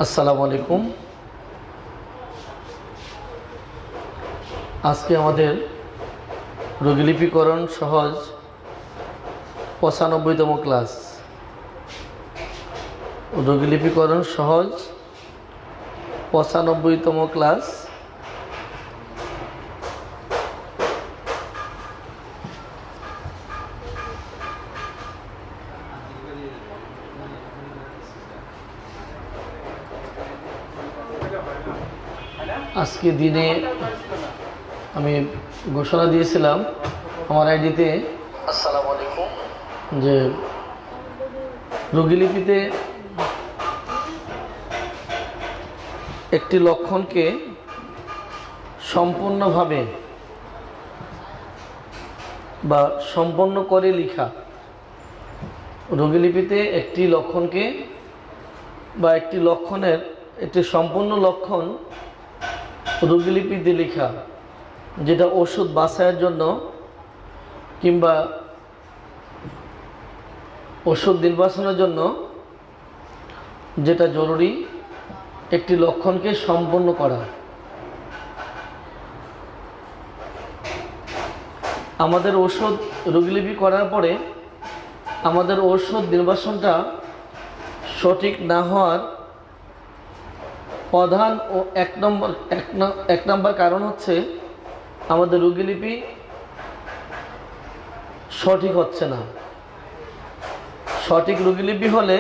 আসসালামু আলাইকুম। আজকে আমাদের রোগীলিপিকরণ সহজ ৯৫তম ক্লাস। রোগীলিপিকরণ সহজ ৯৫তম ক্লাস। আজকে দিনে আমি ঘোষণা দিয়েছিলাম আমার আইডিতে, আসসালামু আলাইকুম, যে রোগীলিপিতে একটি লক্ষণকে সম্পূর্ণভাবে বা সম্পন্ন করে লেখা। রোগীলিপিতে একটি লক্ষণকে বা একটি লক্ষণের একটি সম্পূর্ণ লক্ষণ রোগীলিপিতে লেখা, যেটা ওষুধ বাছাইয়ের জন্য কিংবা ওষুধ নির্বাচনের জন্য যেটা জরুরি, একটি লক্ষণকে সম্পন্ন করা। আমাদের ওষুধ রোগীলিপি করার পরে আমাদের ওষুধ নির্বাচনটা সঠিক না হওয়ার প্রধান ও এক নম্বর কারণ হচ্ছে আমাদের রোগীলিপি সঠিক হচ্ছে না। সঠিক রোগীলিপি হলে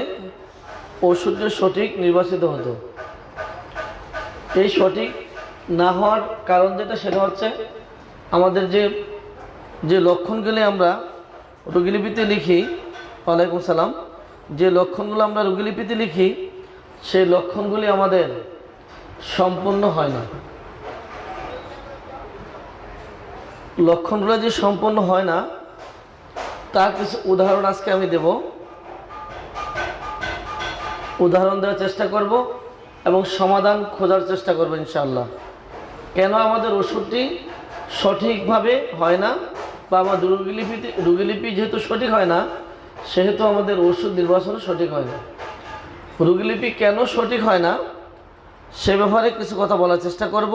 ওষুধটি সঠিক নির্বাচিত হতো। এই সঠিক না হওয়ার কারণ সেটা হচ্ছে আমাদের যে লক্ষণগুলি আমরা রোগীলিপিতে লিখি, ওয়ালাইকুম সালাম, যে লক্ষণগুলো আমরা রোগীলিপিতে লিখি সেই লক্ষণগুলি আমাদের সম্পূর্ণ হয় না। লক্ষণগুলো যে সম্পূর্ণ হয় না তার কিছু উদাহরণ আজকে আমি দেব। উদাহরণ দেওয়ার চেষ্টা করব এবং সমাধান খোঁজার চেষ্টা করব ইনশাআল্লাহ। কেন আমাদের ওষুধটি সঠিকভাবে হয় না, বা আমাদের রোগীলিপি যেহেতু সঠিক হয় না সেহেতু আমাদের ওষুধ নির্বাচন সঠিক হয় না। রোগীলিপি কেন সঠিক হয় না সে ব্যাপারে কিছু কথা বলার চেষ্টা করব।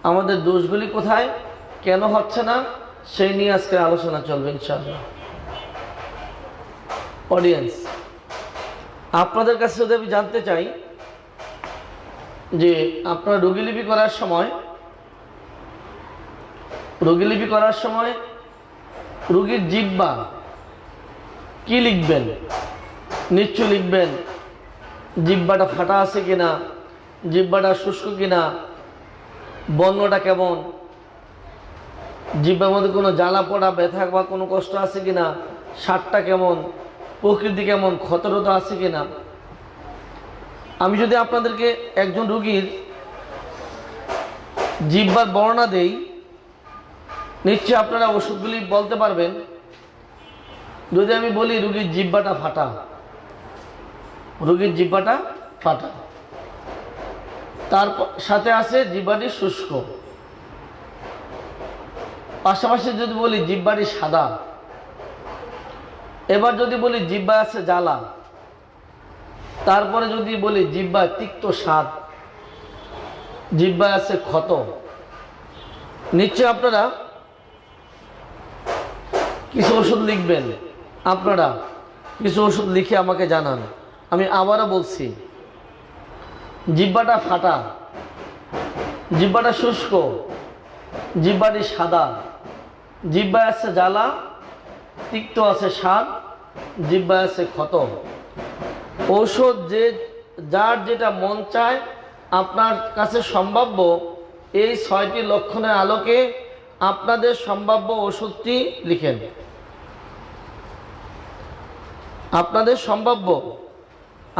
আমাদের দোষগুলি কোথায়, কেন হচ্ছে না, সেই নিয়ে আজকে আলোচনা চলবে ইনশাআল্লাহ। অডিয়েন্স, আপনাদের কাছে যদি আমি জানতে চাই যে আপনারা রোগীলিপি করার সময় রোগীর জিহ্বা কি লিখবেন? নিশ্চয় লিখবেন জিহ্বাটা ফাটা আছে কিনা, জিহ্বাটা শুষ্ক কিনা, বর্ণটা কেমন, জিহ্বার মধ্যে কোনো জ্বালা পোড়া ব্যথা বা কোনো কষ্ট আছে কিনা, স্বাদটা কেমন, প্রকৃতি কেমন, ক্ষতরত আছে কিনা। আমি যদি আপনাদেরকে একজন রোগীর জিহ্বার বর্ণনা দেই, নিশ্চয়ই আপনারা ওষুধগুলি বলতে পারবেন। যদি আমি বলি রোগীর জিহ্বাটা ফাটা, রোগীর জিহ্বাটা ফাটা, তার সাথে আছে জিহ্বাটি শুষ্ক, পাশাপাশি যদি বলি জিহ্বাটি সাদা, এবার যদি বলি জিহ্বা আছে জ্বালা, তারপরে যদি বলি জিহ্বায় তিক্ত স্বাদ, জিহ্বায় আছে ক্ষত, নিশ্চয় আপনারা কিছু ওষুধ লিখবেন। আপনারা কিছু ওষুধ লিখে আমাকে জানান। আমি আবারও বলছি, জিহ্বাটা ফাটা, জিহ্বাটা শুষ্ক, জিহ্বাটি সাদা, জিহ্বায় আছে জ্বালা, তিক্ত আছে স্বাদ, জিহ্বায় আছে ক্ষত। ঔষধ যার যেটা মন চায় আপনার কাছে সম্ভাব্য এই ৬টি লক্ষণের আলোকে আপনাদের সম্ভাব্য ওষুধটি লিখেন। আপনাদের সম্ভাব্য,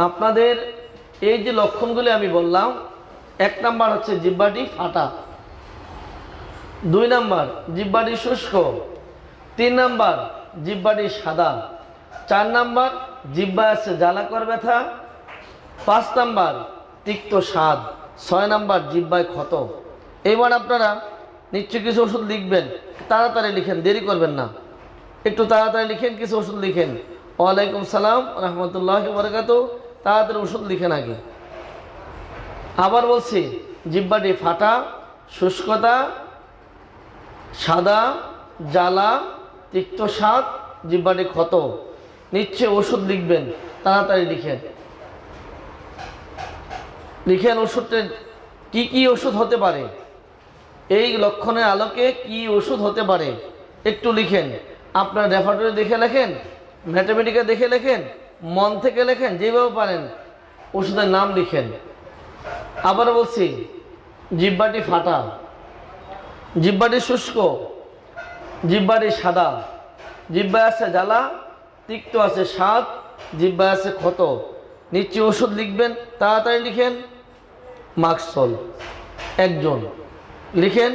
আপনাদের এই যে লক্ষণগুলি আমি বললাম, ১ নাম্বার হচ্ছে জিহ্বাটি ফাটা, ২ নাম্বার জিহ্বাটি শুষ্ক, ৩ নাম্বার জিহ্বাটি সাদা, ৪ নাম্বার জিহ্বায় আছে জ্বালাকর ব্যথা, ৫ নাম্বার তিক্ত স্বাদ, ৬ নাম্বার জিহ্বায় ক্ষত। এবার আপনারা নিশ্চয়ই কিছু ওষুধ লিখবেন। তাড়াতাড়ি লিখেন, দেরি করবেন না, একটু তাড়াতাড়ি লিখেন, কিছু ওষুধ লিখেন। ওয়ালাইকুম সালাম রহমতুল্লাহ বরকাত। তাড়াতাড়ি ওষুধ লিখেন আগে। আবার বলছি, জিহ্বাটি ফাটা, শুষ্কতা, সাদা, জ্বালা, তিক্ত স্বাদ, জিহ্বাটি ক্ষত। নিশ্চয় ওষুধ লিখবেন, তাড়াতাড়ি লিখেন। লিখেন ওষুধটা কি কি ওষুধ হতে পারে, এই লক্ষণের আলোকে কি ওষুধ হতে পারে একটু লিখেন। আপনার রেফারেটরি দেখে লেখেন, ম্যাথমেটিক্যাল দেখে লেখেন, মন থেকে লেখেন, যেভাবে পারেন ওষুধের নাম লিখেন। আবার বলছি, জিহ্বাটি ফাটা, জিহ্বাটি শুষ্ক, জিহ্বাটি সাদা, জিহ্বায় আছে জ্বালা, তিক্ত আছে স্বাদ, জিহ্বায় আছে ক্ষত। নিশ্চয় ওষুধ লিখবেন, তাড়াতাড়ি লিখেন। মাক্সল একজন লিখেন,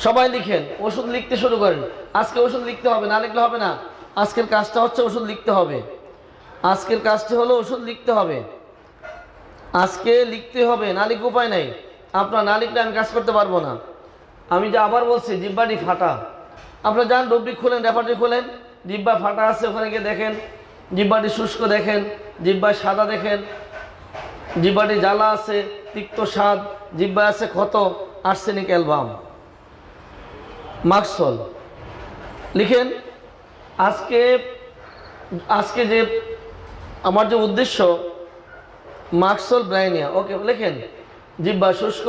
সবাই লিখেন, ওষুধ লিখতে শুরু করেন। আজকে ওষুধ লিখতে হবে, না লিখলে হবে না। আজকের কাজটা হচ্ছে ওষুধ লিখতে হবে। আজকের কাজটি হলো ওষুধ লিখতে হবে। আজকে লিখতে হবে, না লিখে উপায় নাই। আপনার না লিখলে আমি কাজ করতে পারবো না। আমি যে আবার বলছি, জিহ্বাটি ফাটা। আপনারা যান রুব্রিক খুলেন, রেফারেটরি খুলেন, জিহ্বা ফাটা আছে ওখানে গিয়ে দেখেন। জিহ্বাটি শুষ্ক দেখেন, জিহ্বায় সাদা দেখেন, জিহ্বাটি জ্বালা আছে, তিক্ত স্বাদ, জিহ্বায় আছে ক্ষত, আর্সেনিক অ্যালবাম। মাক্সল লিখেন। আজকে যে আমার যে উদ্দেশ্য, মাক্সল ব্রাইনিয়া, ওকে লেখেন। জিহ্বা শুষ্ক,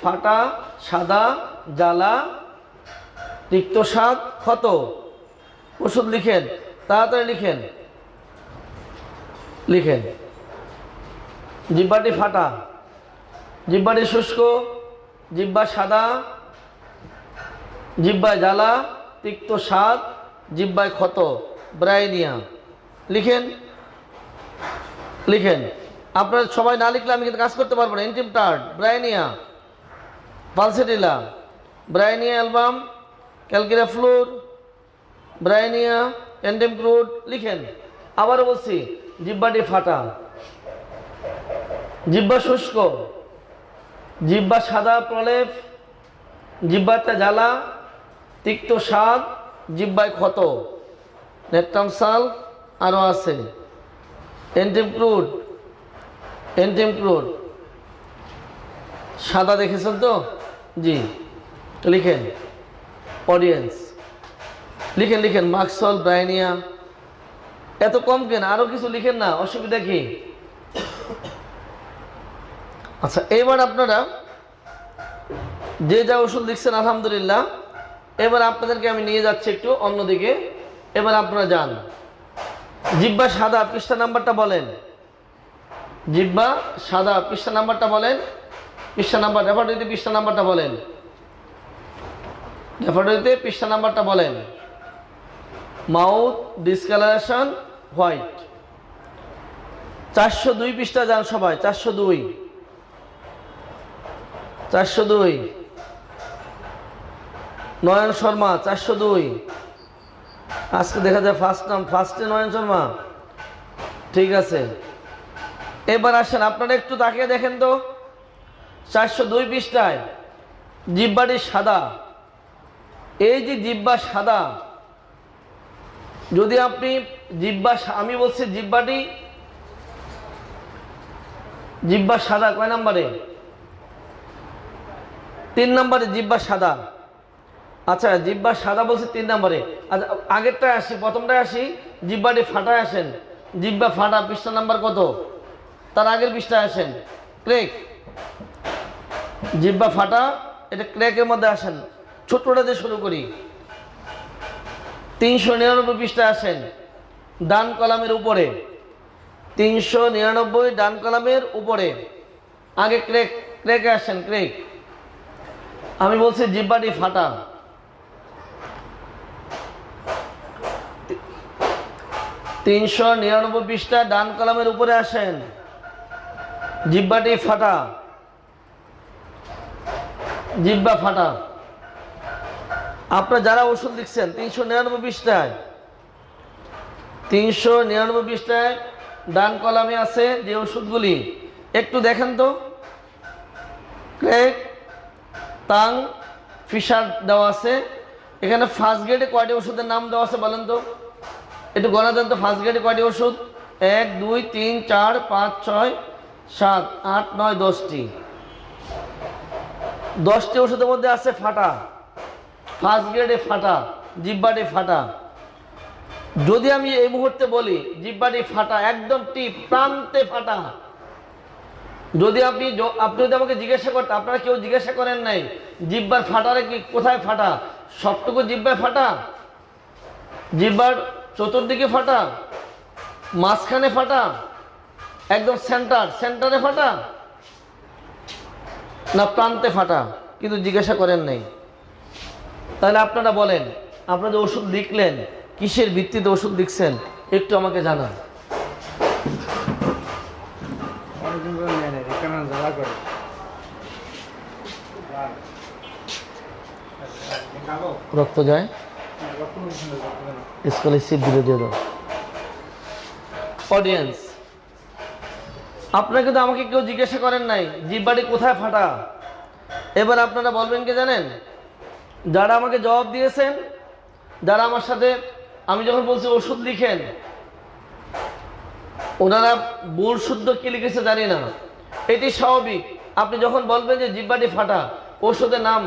ফাটা, সাদা, জ্বালা, তিক্ত স্বাদ, ক্ষত। ওষুধ লিখেন, তাড়াতাড়ি লিখেন। লিখেন, জিহ্বাটি ফাটা, জিহ্বাটি শুষ্ক, জিহ্বা সাদা, জিহ্বায় জ্বালা, তিক্ত স্বাদ, জিহ্বায় ক্ষত, ব্রাইনিয়া। লিখেন, লিখেন। আপনারা সবাই না লিখলে আমি কিন্তু কাজ করতে পারবো না। এন্টিমটার্ড, ব্রাইনিয়া, পালসেটিলা, ব্রাইনিয়া অ্যালবাম, ক্যালকিরা ফ্লুর, ব্রাইনিয়া, এন্টিমক্রুড। লিখেন। আবারও বলছি, জিহ্বাটি ফাটা, জিহ্বা শুষ্ক, জিহ্বা সাদা প্রলেপ, জিহ্বাটা জ্বালা, তিক্ত স্বাদ, জিহ্বায় ক্ষত, নেট্রামসাল, আরও আছে এন্টিমক্রুড। এন্টিমক্রুড সাদা দেখেছেন তো? জি, লিখেন। অডিয়েন্স লিখেন, লিখেন। মাক্সল, ব্রাইনিয়া। এত কম কেন? আরো কিছু লিখেন না, অসুবিধা কি? আচ্ছা, এবার আপনারা যে যা ওষুধ লিখছেন আলহামদুলিল্লাহ। এবার আপনাদেরকে আমি নিয়ে যাচ্ছি একটু অন্যদিকে। এবার আপনারা যান। জিহ্বা সাদা, পৃষ্ঠা নাম্বারটা বলেন। জিহ্বা সাদা, পৃষ্ঠা নাম্বারটা বলেন। পৃষ্ঠা নাম্বার, রেফারেটরিতে পৃষ্ঠা নাম্বারটা বলেন। রেফারেটরিতে পৃষ্ঠা নাম্বারটা বলেন। মাউথ ডিসকালারেশন হোয়াইট, 402 পৃষ্ঠা যান সবাই। 402, 402। নয়ন শর্মা, 402। আজকে দেখা যায় ফার্স্টে নয়ন শর্মা। ঠিক আছে, এবার আসেন। আপনারা একটু তাকিয়ে দেখেন তো, 402 পৃষ্ঠায় জিহ্বাটি সাদা। এই যে জিহ্বা সাদা, যদি আপনি আমি বলছি জিহ্বা সাদা কয় নাম্বারে? 3 নম্বরে জিহ্বা সাদা। আচ্ছা, জিহ্বা সাদা বলছি 3 নম্বরে। আচ্ছা, আগেরটায় আসি, প্রথমটায় আসি। জিহ্বাটি ফাটায় আসেন। জিহ্বা ফাটা, পৃষ্ঠা নাম্বার কত? তার আগের পৃষ্ঠায় আসেন। ক্রেক, জিহ্বা ফাটা, এটা ক্রেকের মধ্যে আসেন। ছোটটা দিয়ে শুরু করি। 399 পৃষ্ঠায় আসেন, ডান কলামের উপরে। 399 ডান কলামের উপরে। আগে ক্রেকে আসেন। ক্রেক, আমি বলছি জিহ্বাটি ফাটা। 399 পৃষ্ঠা ডান কলামের উপরে আসেন। জিহ্বাটি ফাটা, জিহ্বা ফাটা। আপনারা যারা ওষুধ লিখছেন 399 পৃষ্ঠায়, 399 পৃষ্ঠায় ডান কলামে আছে যে ওষুধগুলি, একটু দেখেন তো। ক্রেক, তাং, ফিশার দেওয়া আছে। এখানে ফার্স্ট গ্রেডে কয়টি ওষুধের নাম দেওয়া আছে বলেন তো? একটু গণা দেন তো। ফার্স্ট গ্রেডে কয়টি ওষুধ? 1 2 3 4 5 6 7 8 9 10টি 10টি ওষুধের মধ্যে আছে ফাটা, ফার্স্ট গ্রেডে ফাটা, জিহ্বাটি ফাটা। যদি আমি এই মুহূর্তে বলি জিহ্বাটি ফাটা, একদম টিপ প্রান্তে ফাটা, যদি আপনি যদি আমাকে জিজ্ঞাসা করতেন, আপনারা কেউ জিজ্ঞাসা করেন নাই জিহ্বার ফাটারে কি কোথায় ফাটা, সবটুকু জিহ্বায় ফাটা, জিহ্বার চতুর্দিকে ফাটা, মাঝখানে ফাটা, একদম সেন্টারে ফাটা, না প্রান্তে ফাটা, কিন্তু জিজ্ঞাসা করেন নাই। তাহলে আপনারা বলেন, আপনারা যে ওষুধ লিখলেন কিসের ভিত্তিতে ওষুধ লিখছেন একটু আমাকে জানান। রক্ত যায় স্কলারশিপ দিলে দিয়ে দাও। অডিয়েন্স, আপনারা কিন্তু আমাকে কেউ জিজ্ঞাসা করেন নাই জিহ্বাটি কোথায় ফাটা। এবার আপনারা বলবেন কি জানেন, যারা আমাকে জবাব দিয়েছেন, যারা আমার সাথে আমি যখন বলছি ওষুধ লিখেন, ওনারা ভুল শুদ্ধ কি লিখেছে জানি না, এটি স্বাভাবিক। আপনি যখন বলবেন যে জিহ্বাটি ফাটা, ওষুধের নাম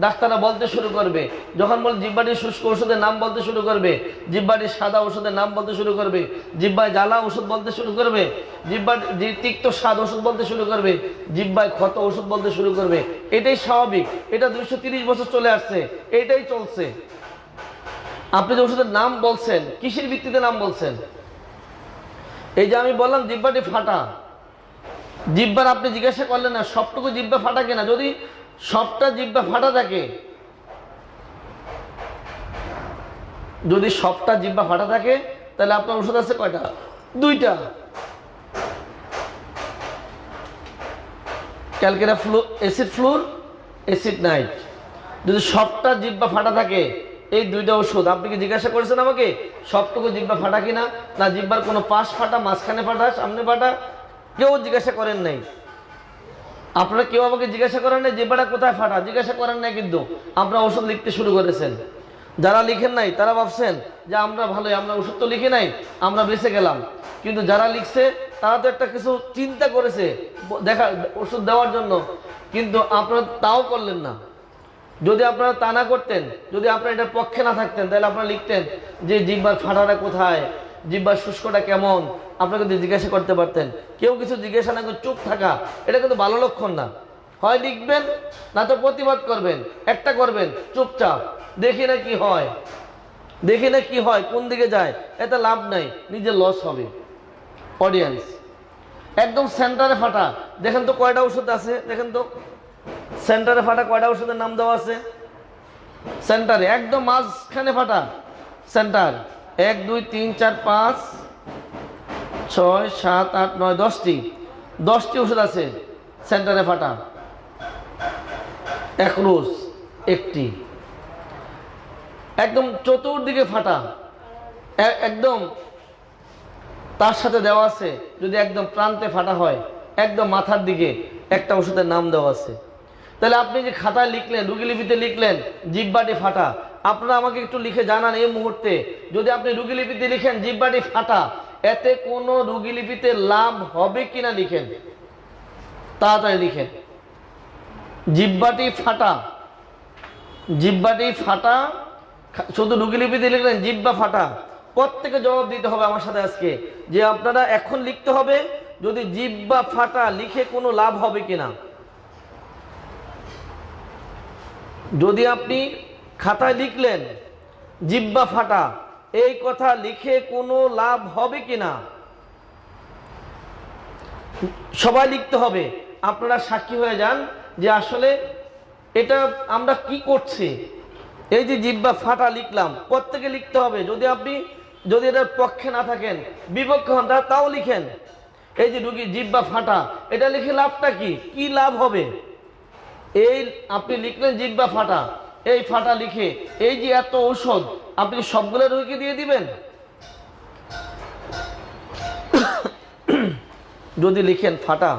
ডাক্তাররা বলতে শুরু করবে, যখন বল জিহ্বাটি শুষ্ক ওষুধের নাম বলতে শুরু করবে, জিহ্বাটি সাদা ওষুধের নাম বলতে শুরু করবে, জিহ্বায় জ্বালা ওষুধ বলতে শুরু করবে, জিহ্বার তিক্ত স্বাদ ওষুধ বলতে শুরু করবে, জিহ্বায় ক্ষত ওষুধ বলতে শুরু করবে। এটাই স্বাভাবিক, এটা 230 বছর চলে আসছে, এটাই চলছে। আপনি যে ওষুধের নাম বলছেন কিসের ভিত্তিতে নাম বলছেন? এই যে আমি বললাম জিহ্বাটি ফাটা, জিহ্বার আপনি জিজ্ঞাসা করলেন না সবটুকু জিহ্বা ফাটা কিনা। যদি সবটা জিহ্বা ফাটা থাকে, যদি সবটা জিহ্বা ফাটা থাকে তাহলে আপনার ওষুধ আছে কয়টা? 2টা। ক্যালকেরা অ্যাসিড ফ্লুর, অ্যাসিড নাইট। যদি সবটা জিহ্বা ফাটা থাকে, এই 2টা ওষুধ। আপনি কি জিজ্ঞাসা করেছেন আমাকে সবটুকু জিহ্বা ফাটা কিনা? না, জিহ্বার কোনো পাশ ফাটা, মাঝখানে ফাটা, সামনে ফাটা, কেউ জিজ্ঞাসা করেন নাই। আপনারা কেউ আমাকে জিজ্ঞাসা করেন নাই জিহ্বাটা কোথায় ফাটা, জিজ্ঞাসা করেন নাই, কিন্তু আপনারা ওষুধ লিখতে শুরু করেছেন। যারা লিখেন নাই তারা ভাবছেন যে আমরা ভালোই, আমরা ওষুধ তো লিখে নাই, আমরা বেঁচে গেলাম। কিন্তু যারা লিখছে তারা তো একটা কিছু চিন্তা করেছে দেখা ওষুধ দেওয়ার জন্য, কিন্তু আপনারা তাও করলেন না। যদি আপনারা তা না করতেন, যদি আপনারা এটার পক্ষে না থাকতেন, তাহলে আপনারা লিখতেন যে জিহ্বার ফাটাটা কোথায়, জিহ্বার শুষ্কটা কেমন, আপনারা কিন্তু জিজ্ঞাসা করতে পারতেন। কেউ কিছু জিজ্ঞাসা না করে চুপ থাকা, এটা কিন্তু ভালো লক্ষণ না। হয় লিখবেন, না তো প্রতিবাদ করবেন। একটা করবেন চুপচাপ, দেখি না কি হয়, দেখি না কি হয়, কোন দিকে যায়, এতে লাভ নাই, নিজের লস হবে। অডিয়েন্স, একদম সেন্টারে ফাটা, দেখেন তো কয়টা ওষুধ আছে, দেখেন তো সেন্টারে ফাটা কয়টা ওষুধের নাম দেওয়া আছে? সেন্টারে একদম মাঝখানে ফাটা, সেন্টার 1 2 3 4 5 6 7 8 9 10টি ওষুধ আছে সেন্টারে ফাটা। একরোজ একটি, একদম চতুর্দিকে ফাটা, একদম তার সাথে দেওয়া আছে যদি একদম প্রান্তে ফাটা হয়, একদম মাথার দিকে একটা ওষুধের নাম দেওয়া আছে। তাহলে আপনি যে খাতায় লিখলেন, রুগীলিপিতে লিখলেন জিহ্বাটি ফাটা, আপনারা আমাকে একটু লিখে জানান এই মুহূর্তে, যদি আপনি রুগীলিপিতে লিখেন জিহ্বাটি ফাটা, এতে কোনো রুগীলিপিতে লাভ হবে কিনা লিখেন, তাড়াতাড়ি লিখেন। জিহ্বাটি ফাটা, জিহ্বাটি ফাটা, শুধু রুগীলিপিতে লিখলেন জিহ্বা ফাটা, প্রত্যেকে জবাব দিতে হবে আমার সাথে আজকে, যে আপনারা এখন লিখতে হবে যদি জিহ্বা ফাটা লিখে কোনো লাভ হবে কিনা। যদি আপনি খাতায় লিখলেন জিহ্বা ফাটা, এই কথা লিখে কোনো লাভ হবে কিনা, সবাই লিখতে হবে। আপনারা সাক্ষী হয়ে যান যে আসলে এটা আমরা কি করছি। এই যে জিহ্বা ফাটা লিখলাম, প্রত্যেকে লিখতে হবে। যদি এটার পক্ষে না থাকেন, বিপক্ষে হন, তাও লিখেন। এই যে রুগী জিহ্বা ফাটা, এটা লিখে লাভটা কি, কি লাভ হবে? এই আপনি লিখলেন জিহ্বা ফাটা, এই ফাটা লিখে এই যে এত ঔষধ আপনি সবগুলো রোগীকে দিয়ে দিবেন? যদি লিখেন ফাটা,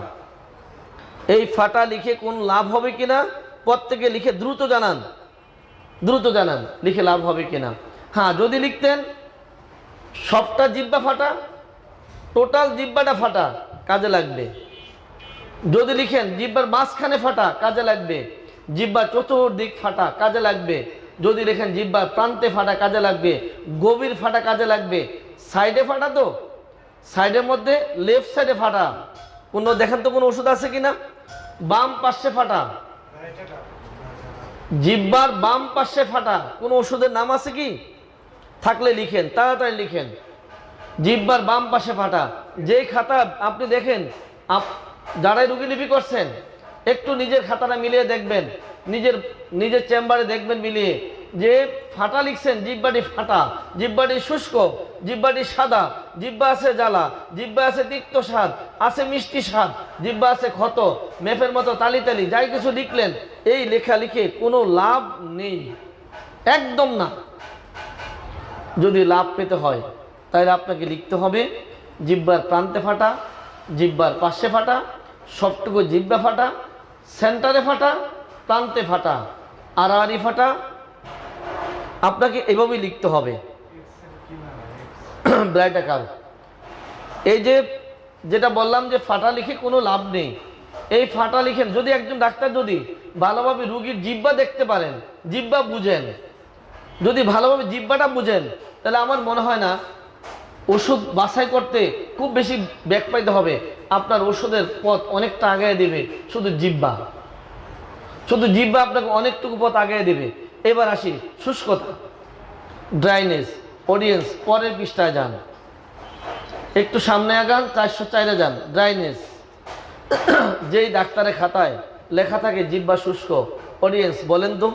এই ফাটা লিখে কোন লাভ হবে কিনা প্রত্যেকে লিখে দ্রুত জানান, দ্রুত জানান লিখে লাভ হবে কিনা। হ্যাঁ, যদি লিখতেন সবটা জিহ্বা ফাটা, টোটাল জিহ্বাটা ফাটা, কাজে লাগবে। যদি লিখেন জিহ্বার মাঝখানে ফাটা, কাজে লাগবে। জিহ্বার চতুর্দিক ফাটা, কাজে লাগবে। যদি লিখেন জিহ্বার প্রান্তে ফাটা, কাজে লাগবে। গভীর ফাটা, কাজে লাগবে। সাইডে ফাটা, তো সাইডের মধ্যে লেফট সাইডে ফাটা, কোনো দেখেন তো কোনো ওষুধ আছে কিনা? বাম পাশে ফাটা, জিহ্বার বাম পাশে ফাটা, কোনো ওষুধের নাম আছে কি? থাকলে লিখেন, তাড়াতাড়ি লিখেন। জিহ্বার বাম পাশে ফাটা। যেই খাতা আপনি দেখেন, যারাই রুগীলিপি করছেন, একটু নিজের খাতাটা মিলিয়ে দেখবেন, নিজের চেম্বারে দেখবেন মিলিয়ে, যে ফাটা লিখছেন, জিহ্বাটি ফাটা, জিহ্বাটি শুষ্ক, জিহ্বাটি সাদা, জিহ্বা আছে জ্বালা, জিহ্বা আছে তিক্ত স্বাদ, আছে মিষ্টি স্বাদ, জিহ্বা আছে ক্ষত, মেফের মতো তালি তালি, যাই কিছু লিখলেন, এই লেখা লিখে কোনো লাভ নেই, একদম না। যদি লাভ পেতে হয় তাহলে আপনাকে লিখতে হবে জিহ্বার প্রান্তে ফাটা, জিহ্বার পাশে ফাটা, সবটুকু জিহ্বা ফাটা, সেন্টারে ফাটা, প্রান্তে ফাটা, আড়াআড়ি ফাটা। আপনাকে এভাবেই লিখতে হবে। ব্লাড আকার, এই যে যেটা বললাম যে ফাটা লিখে কোনো লাভ নেই, এই ফাটা লিখেন। যদি একজন ডাক্তার যদি ভালোভাবে রুগীর জিহ্বা দেখতে পারেন, জিহ্বা বুঝেন, যদি ভালোভাবে জিহ্বাটা বুঝেন, তাহলে আমার মনে হয় না ওষুধ বাছাই করতে খুব বেশি ব্যাক পাইতে হবে। আপনার ওষুধের পথ অনেকটা আগায় দেবে শুধু জিহ্বা, শুধু জিহ্বা আপনাকে অনেকটুকু পথ আগায় দেবে। এবার আসি শুষ্কতা, ড্রাইনেস। অডিয়েন্স পরের পৃষ্ঠায় যান, একটু সামনে আগান, 404-এ যান। ড্রাইনেস, যেই ডাক্তারের খাতায় লেখা থাকে জিহ্বা শুষ্ক, অডিয়েন্স বলেন তো,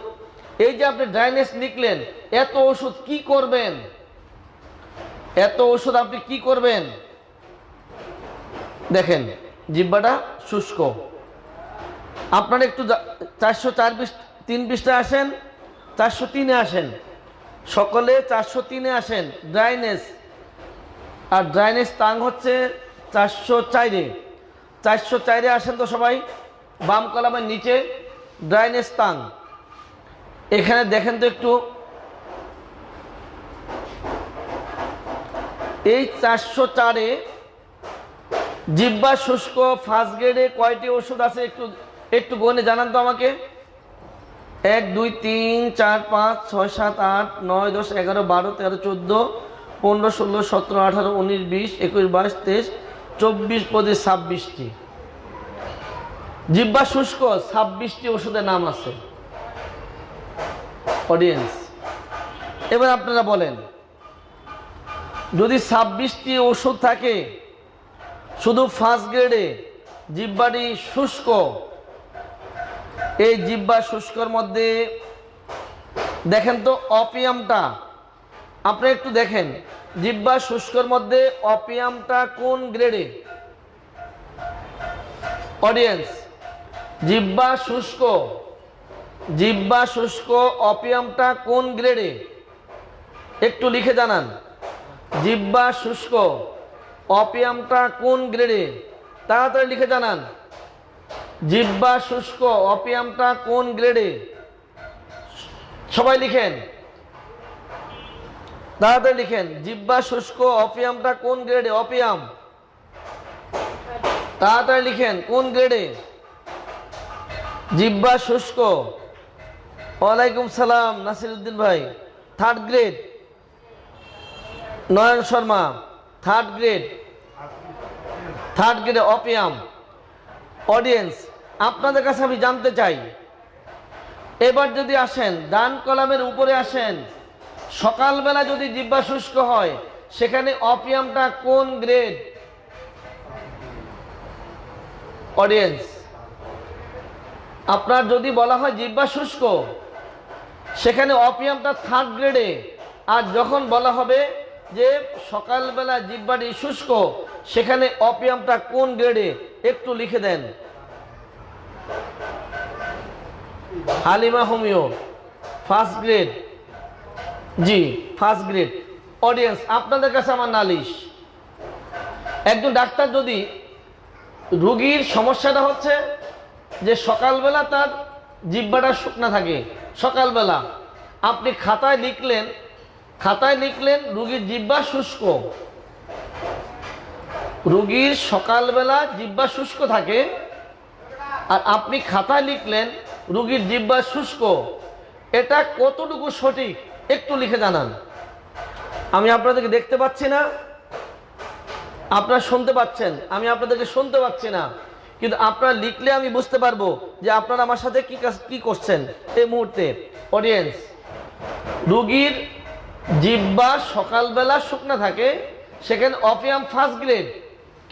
এই যে আপনি ড্রাইনেস লিখলেন, এত ওষুধ কি করবেন? এত ওষুধ আপনি কি করবেন? দেখেন জিহ্বাটা শুষ্ক। আপনারা একটু 403 পৃষ্ঠায় আসেন, 403-এ আসেন, সকলে 403-এ আসেন। ড্রাইনেস, আর ড্রাইনেস তাং হচ্ছে 404-এ। 404-এ আসেন তো সবাই, বাম কলামের নিচে ড্রাইনেস তাং। এখানে দেখেন তো একটু, এই 404-এ জিহ্বা শুষ্ক ফার্স্ট গ্রেডে কয়টি ওষুধ আছে একটু গণে জানান তো আমাকে। 1 2 3 4 5 6 7 8 9 10 11 12 13 14 15 16 17 18 19 20 21 22 23 24 25 26টি জিহ্বা শুষ্ক, 26টি ওষুধের নাম আছে। অডিয়েন্স, এবার আপনারা বলেন, যদি 26টি ওষুধ থাকে, শুধু ফার্স্ট গ্রেডে জিহ্বাটি শুষ্ক, এই জিহ্বা শুষ্কর মধ্যে দেখেন তো অপিয়ামটা, আপনি একটু দেখেন জিহ্বা শুষ্কর মধ্যে অপিয়ামটা কোন গ্রেডে? অডিয়েন্স, জিহ্বা শুষ্ক অপিয়ামটা কোন গ্রেডে? একটু লিখে জানান। জিহ্বা শুষ্ক অপিয়ামটা কোন গ্রেডে? তাড়াতাড়ি লিখে জানান। জিহ্বা শুষ্ক অপিয়ামটা কোন গ্রেডে? সবাই লিখেন, তাড়াতাড়ি লিখেন। জিহ্বা শুষ্ক অপিয়ামটা কোন গ্রেডে? অপিয়াম, তাড়াতাড়ি লিখেন, কোন গ্রেডে? জিহ্বা শুষ্ক। ওয়ালাইকুম সালাম নাসিরউদ্দিন ভাই, 3rd grade. Nayan Sharma, 3rd grade opium. Audience, আপনাদের কাছে আমি জানতে চাই, এবার যদি আসেন ডান কলামের উপরে আসেন, সকালবেলা যদি জিহ্বা শুষ্ক হয়, সেখানে অপিয়ামটা কোন গ্রেড? অডিয়েন্স, আপনার যদি বলা হয় জিহ্বা শুষ্ক, সেখানে অপিয়ামটা 3rd গ্রেডে, আর যখন বলা হবে যে সকালবেলা জিহ্বাটি শুষ্ক, সেখানে অপিয়ামটা কোন গ্রেডে? একটু লিখে দেন। Halima homeo, 1st grade. জি, 1st গ্রেড। অডিয়েন্স, আপনাদের কাছে আমার নালিশ, একজন ডাক্তার যদি রোগীর সমস্যাটা হচ্ছে যে সকালবেলা তার জিহ্বাটা শুকনা থাকে, সকালবেলা আপনি খাতায় লিখলেন রোগীর জিহ্বা শুষ্ক, রোগীর সকালবেলা জিহ্বা শুষ্ক থাকে, আর আপনি খাতায় লিখলেন রোগীর জিহ্বা শুষ্ক। এটা কতটুকু সঠিক একটু লিখে জানান। আমি আপনাদেরকে দেখতে পাচ্ছি না, আপনারা শুনতে পাচ্ছেন, আমি আপনাদেরকে শুনতে পাচ্ছি না, কিন্তু আপনারা লিখলে আমি বুঝতে পারবো যে আপনারা আমার সাথে কি করছেন এই মুহূর্তে। অডিয়েন্স, রোগীর জিহ্বা সকালবেলা শুকনা থাকে, সেখানে অপিয়াম ফার্স্ট গ্রেড,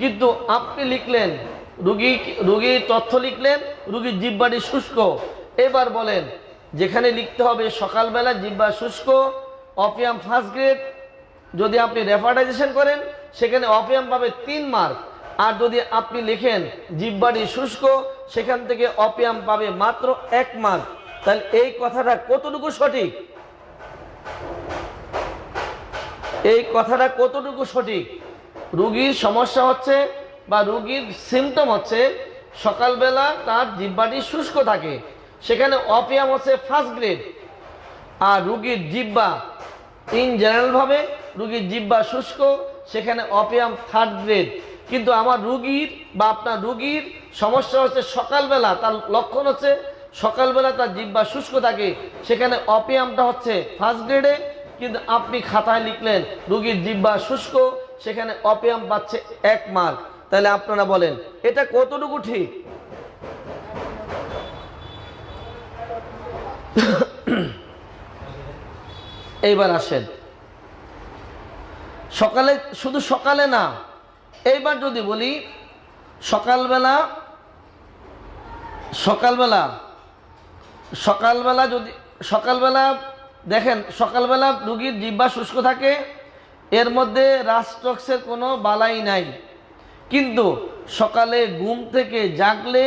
কিন্তু আপনি লিখলেন রোগীর তথ্য লিখলেন রোগীর জিহ্বাটি শুষ্ক। এবার বলেন, যেখানে লিখতে হবে সকালবেলা জিহ্বা শুষ্ক অপিয়াম ফার্স্ট গ্রেড, যদি আপনি রেফার্টাইজেশন করেন সেখানে অপিয়াম পাবে 3 মার্ক, আর যদি আপনি লিখেন জিহ্বাটি শুষ্ক সেখান থেকে অপিয়াম পাবে মাত্র 1 মার্ক। তাহলে এই কথাটা কতটুকু সঠিক? এই কথাটা কতটুকু সঠিক? রোগীর সমস্যা হচ্ছে বা রোগীর সিমটম হচ্ছে সকালবেলা তার জিহ্বাটি শুষ্ক থাকে, সেখানে অপিয়াম হচ্ছে ফার্স্ট গ্রেড, আর রোগীর জিহ্বা ইন জেনারেল ভাবে রোগীর জিহ্বা শুষ্ক, সেখানে অপিয়াম থার্ড গ্রেড। কিন্তু আমার রোগীর বা আপনার রোগীর সমস্যা হচ্ছে সকালবেলা, তার লক্ষণ হচ্ছে সকালবেলা তার জিহ্বা শুষ্ক থাকে, সেখানে অপিয়ামটা হচ্ছে ফার্স্ট গ্রেডে, কিন্তু আপনি খাতায় লিখলেন রোগীর জিহ্বা শুষ্ক, সেখানে অপিয়াম পাচ্ছে 1 মার্ক। তাহলে আপনারা বলেন এটা কতটুকু ঠিক? এইবার আসেন, সকালে, শুধু সকালে না, এইবার যদি বলি সকালবেলা দেখেন সকালবেলা রোগীর জিহ্বা শুষ্ক থাকে, এর মধ্যে রাস্টক্সের কোনো বালাই নাই, কিন্তু সকালে ঘুম থেকে জাগলে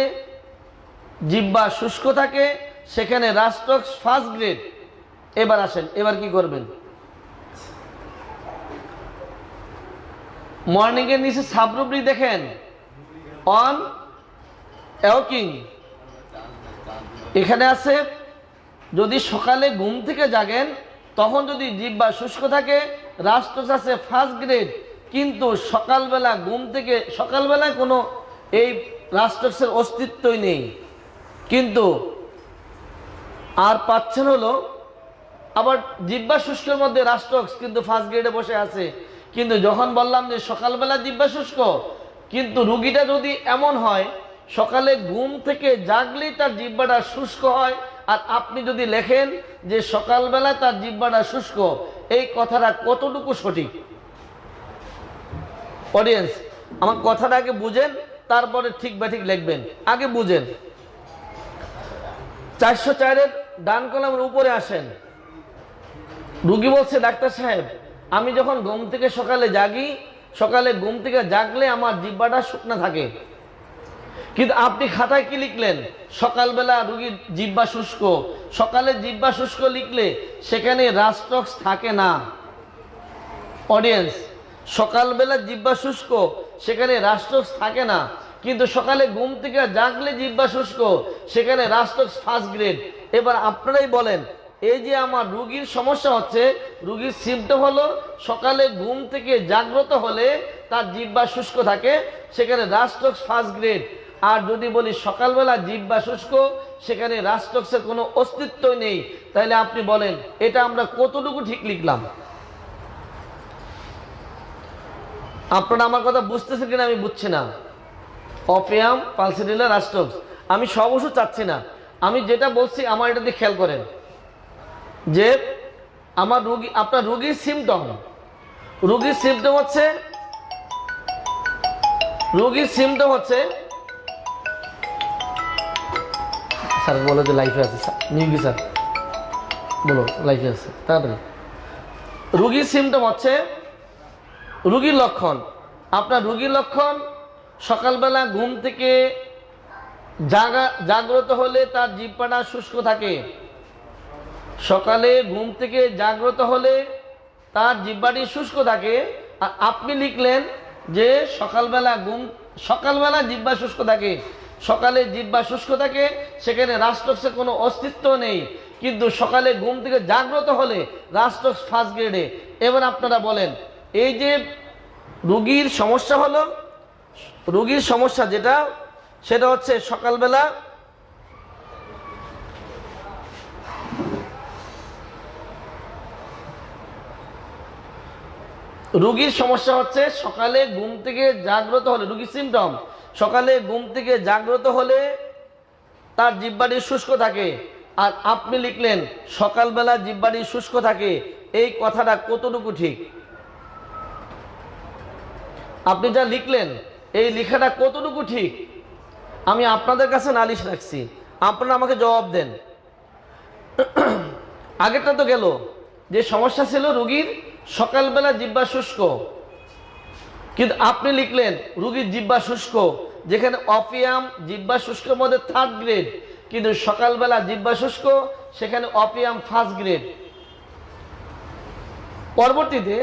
জিহ্বা শুষ্ক থাকে, সেখানে রাস্টক্স ফার্স্ট গ্রেড। এবার আসেন, এবার কি করবেন? মর্নিং এর নিচে সাবরুব্রিক দেখেন অন অ্যাওকিং, এখানে আছে যদি সকালে ঘুম থেকে জাগেন তখন যদি জিহ্বা শুষ্ক থাকে রাস্টক্স আছে ফার্স্ট গ্রেড, কিন্তু সকালবেলায় কোনো এই রাস্টক্সের অস্তিত্বই নেই, কিন্তু আর পাচ্ছেন হলো আবার জিহ্বা শুষ্কের মধ্যে রাস্টক্স কিন্তু ফার্স্ট গ্রেডে বসে আছে। কিন্তু যখন বললাম যে সকালবেলা জিহ্বা শুষ্ক, কিন্তু রুগীটা যদি এমন হয় সকালে ঘুম থেকে জাগলেই তার জিহ্বাটা শুষ্ক হয়, আর আপনি যদি লেখেন যে সকালবেলা তার জিহ্বাটা শুষ্ক, এই কথাটা কতটুকু সঠিক? অডিয়েন্স, আমার কথাটা আগে বুঝেন, তারপরে ঠিক বা ঠিক লিখবেন। আগে বুঝেন। 404-এর ডান কলামের উপরে আসেন। রুগী বলছে, ডাক্তার সাহেব আমি যখন ঘুম থেকে সকালে ঘুম থেকে জাগলে আমার জিহ্বাটা শুকনা থাকে, কিন্তু আপনি খাতায় কি লিখলেন? সকালবেলা রুগীর জিহ্বা শুষ্ক। সকালে জিহ্বা শুষ্ক লিখলে সেখানে রাস্টক্স থাকে না। অডিয়েন্স, সকালবেলা জিহ্বা শুষ্ক, সেখানে রাস্টক্স থাকে না, কিন্তু সকালে ঘুম থেকে জাগলে জিহ্বা শুষ্ক, সেখানে রাস্টক্স ফার্স্ট গ্রেড। এবার আপনারাই বলেন, এই যে আমার রুগীর সমস্যা হচ্ছে, রুগীর সিমটম হলো সকালে ঘুম থেকে জাগ্রত হলে তার জিহ্বা শুষ্ক থাকে, সেখানে রাস্টক্স ফার্স্ট গ্রেড। আর যদি বলি সকালবেলা জিহ্বা শুষ্ক, সেখানে রাস্টক্সের কোনো অস্তিত্বই নেই, তাহলে আপনি বলেন এটা আমরা কতটুকু ঠিক লিখলাম? আপনারা আমার কথা বুঝতেছেন কিনা আমি বুঝছি না। অপিয়াম, পালসিডিলা, রাস্টক্স, আমি সব ওষুধ চাচ্ছি না, আমি যেটা বলছি আমার এটা দিয়ে খেয়াল করেন যে আমার আপনার রোগীর সিমটম হচ্ছে স্যার বলো যে লাইফে আছে, স্যার নিউগি স্যার বলো লাইফে আছে তাড়াতাড়ি। রোগীর সিমটম হচ্ছে রোগীর লক্ষণ, আপনার রোগীর লক্ষণ সকালবেলা ঘুম থেকে জাগ্রত হলে তার জিহ্বাটা শুষ্ক থাকে। সকালে ঘুম থেকে জাগ্রত হলে তার জিহ্বাটি শুষ্ক থাকে, আর আপনি লিখলেন যে সকালবেলা জিহ্বা শুষ্ক থাকে, সকালে জিহ্বা শুষ্ক থাকে, সেখানে রাস্টক্সের কোনো অস্তিত্ব নেই, কিন্তু সকালে ঘুম থেকে জাগ্রত হলে রাস্টক্স ফার্স্ট গ্রেডে। এবার আপনারা বলেন, এই যে রোগীর সমস্যা হলো রোগীর সমস্যা যেটা, সেটা হচ্ছে সকালবেলা রোগীর সমস্যা হচ্ছে সকালে ঘুম থেকে জাগ্রত হলে, রোগীর সিমটম সকালে ঘুম থেকে জাগ্রত হলে তার জিহ্বাটি শুষ্ক থাকে। আর আপনি লিখলেন সকালবেলা জিহ্বাটি শুষ্ক থাকে, এই কথাটা কতটুকু ঠিক? আপনি যা লিখলেন এই লেখাটা কতটুকু ঠিক? আমি আপনাদের কাছে নালিশ রাখছি, আপনারা আমাকে জবাব দেন। আগেরটা তো গেল, যে সমস্যা ছিল রোগীর সকালবেলা জিহ্বা শুষ্ক, কিন্তু আপনি লিখলেন রোগীর জিহ্বা শুষ্ক, যেখানে অপিয়াম জিহ্বা শুষ্কের মধ্যে 3rd গ্রেড, কিন্তু সকালবেলা জিহ্বা শুষ্ক, সেখানে অপিয়াম 1st গ্রেড। পরবর্তীতে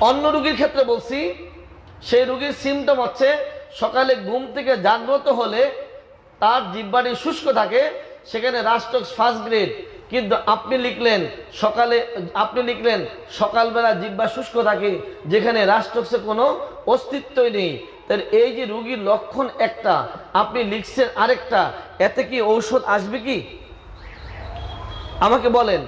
অন্য রোগীর ক্ষেত্রে বলছি, সেই রোগীর সিমটম হচ্ছে সকালে ঘুম থেকে জাগ্রত হলে তার জিহ্বাটি শুষ্ক থাকে, সেখানে রাস্টক্স 1st গ্রেড, কিন্তু আপনি লিখলেন সকালবেলা জিহ্বা শুষ্ক থাকে, যেখানে রাস্টক্সের কোনো অস্তিত্বই নেই। তাহলে এই যে রোগীর লক্ষণ একটা, আপনি লিখছেন আরেকটা, এতে কি ঔষধ আসবে কি? আমাকে বলেন,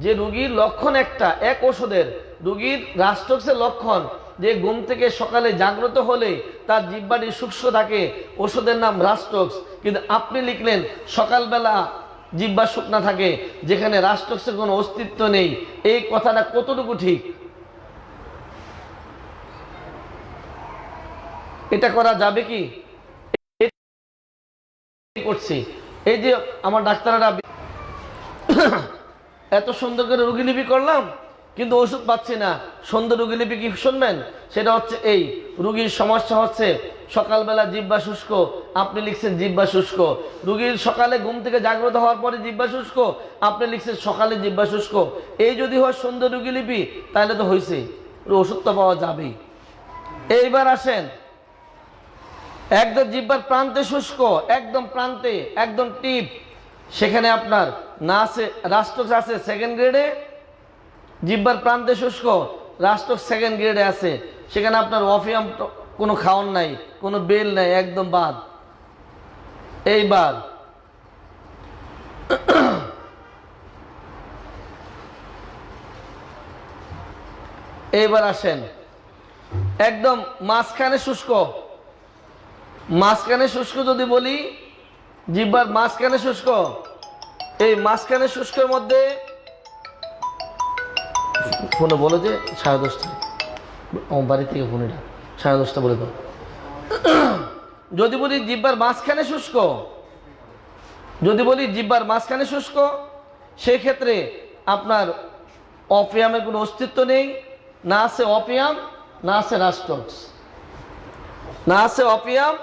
যে রোগীর লক্ষণ একটা, এক ওষুধের, রোগীর রাস্টক্সের লক্ষণ যে ঘুম থেকে সকালে জাগ্রত হলে তার জিহ্বাটি শুষ্ক থাকে, ওষুধের নাম রাস্টক্স, কিন্তু আপনি লিখলেন সকালবেলা জিহ্বা শুকনা থাকে, যেখানে রাস্টক্সের কোনো অস্তিত্ব নেই। এই কথাটা কতটুকু ঠিক? এটা করা যাবে কি? করছি, এই যে আমার ডাক্তাররা এত সুন্দর করে রোগীলিপি করলাম, কিন্তু ওষুধ পাচ্ছি না। সুন্দর রোগীলিপি কি শুনবেন? সেটা হচ্ছে এই, রোগীর সমস্যা হচ্ছে সকালবেলা জিহ্বা শুষ্ক, আপনি লিখছেন জিহ্বা শুষ্ক। রোগীর সকালে ঘুম থেকে জাগ্রত হওয়ার পরে জিহ্বা শুষ্ক, আপনি লিখছেন সকালে জিহ্বা শুষ্ক। এই যদি হয় সুন্দর রোগীলিপি, তাহলে তো হয়েছে, ওষুধ তো পাওয়া যাবেই। এইবার আসেন, একদম জিহ্বার প্রান্তে শুষ্ক, একদম প্রান্তে, একদম টিপ, সেখানে আপনার না আছে রাস্টক্স আছে 2nd গ্রেডে, জিহ্বার প্রান্তে শুষ্ক, রাস্টক্স 2nd গ্রেডে আছে, সেখানে আপনার অফিয়াম কোনো খাওয়ান নাই, কোনো বেল নাই, একদম বাদ। এইবার এইবার আসেন, একদম মাঝখানে শুষ্ক, মাঝখানে শুষ্ক যদি বলি, জিহ্বার মাঝখানে শুষ্ক, এই মাঝখানে শুষ্কের মধ্যে ফোনে বলো যে 10:30টায়, আমার বাড়ি থেকে ফোন, এটা 10:30টা বলে দাও। যদি বলি জিহ্বার মাঝখানে শুষ্ক, যদি বলি জিহ্বার মাঝখানে শুষ্ক, সেই ক্ষেত্রে আপনার অপিয়ামের কোনো অস্তিত্ব নেই, না আছে অপিয়াম, না আছে রাস্টক্স, না আছে অপিয়াম,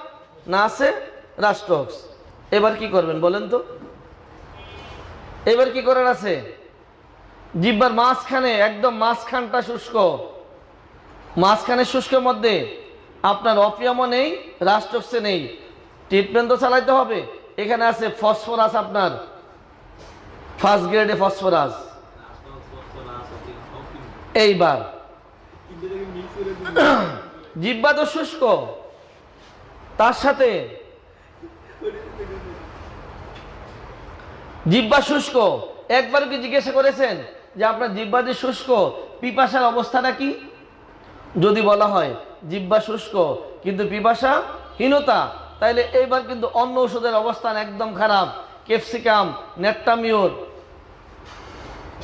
না আছে রাস্টক্স। এবার কি করবেন বলেন তো? এবার কি করার আছে? জিহ্বার মাঝখানে, একদম মাঝখানটা শুষ্ক, মাঝখানে শুষ্কের মধ্যে আপনার অপিয়ামও নেই, রাস্টক্সে নেই, ট্রিটমেন্ট তো চালাইতে হবে। এখানে আছে ফসফরাস, আপনার 1st গ্রেডে ফসফরাস। এইবার জিহ্বা তো শুষ্ক, তার সাথে জিহ্বা শুষ্ক, একবার কি জিজ্ঞাসা করেছেন যে আপনার জিহ্বা যে শুষ্ক, পিপাসার অবস্থাটা কি? যদি বলা হয় জিহ্বা শুষ্ক কিন্তু পিপাসা হীনতা, তাইলে এইবার কিন্তু অন্য ওষুধের অবস্থান একদম খারাপ। ক্যাপসিকাম, নেট্টামিওর,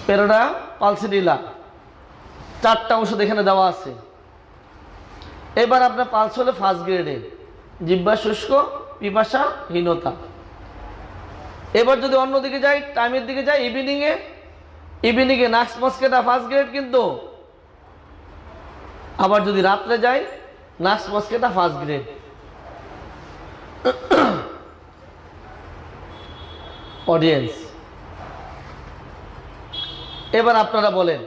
পেরোডা, পালসিডিলা, 4টা ওষুধ এখানে দেওয়া আছে। এবার আপনার পালস হলে 1st গ্রেডে, জিহ্বা শুষ্ক, পিপাসা হীনতা। এবার যদি অন্যদিকে যাই, টাইমের দিকে যাই, ইভিনিংয়ে নাক্স মস্কেটা 1st গ্রেড, কিন্তু আবার যদি রাত্রে যাই, নাক্স মস্কেটা 1st গ্রেড। অডিয়েন্স, এবার আপনারা বলেন,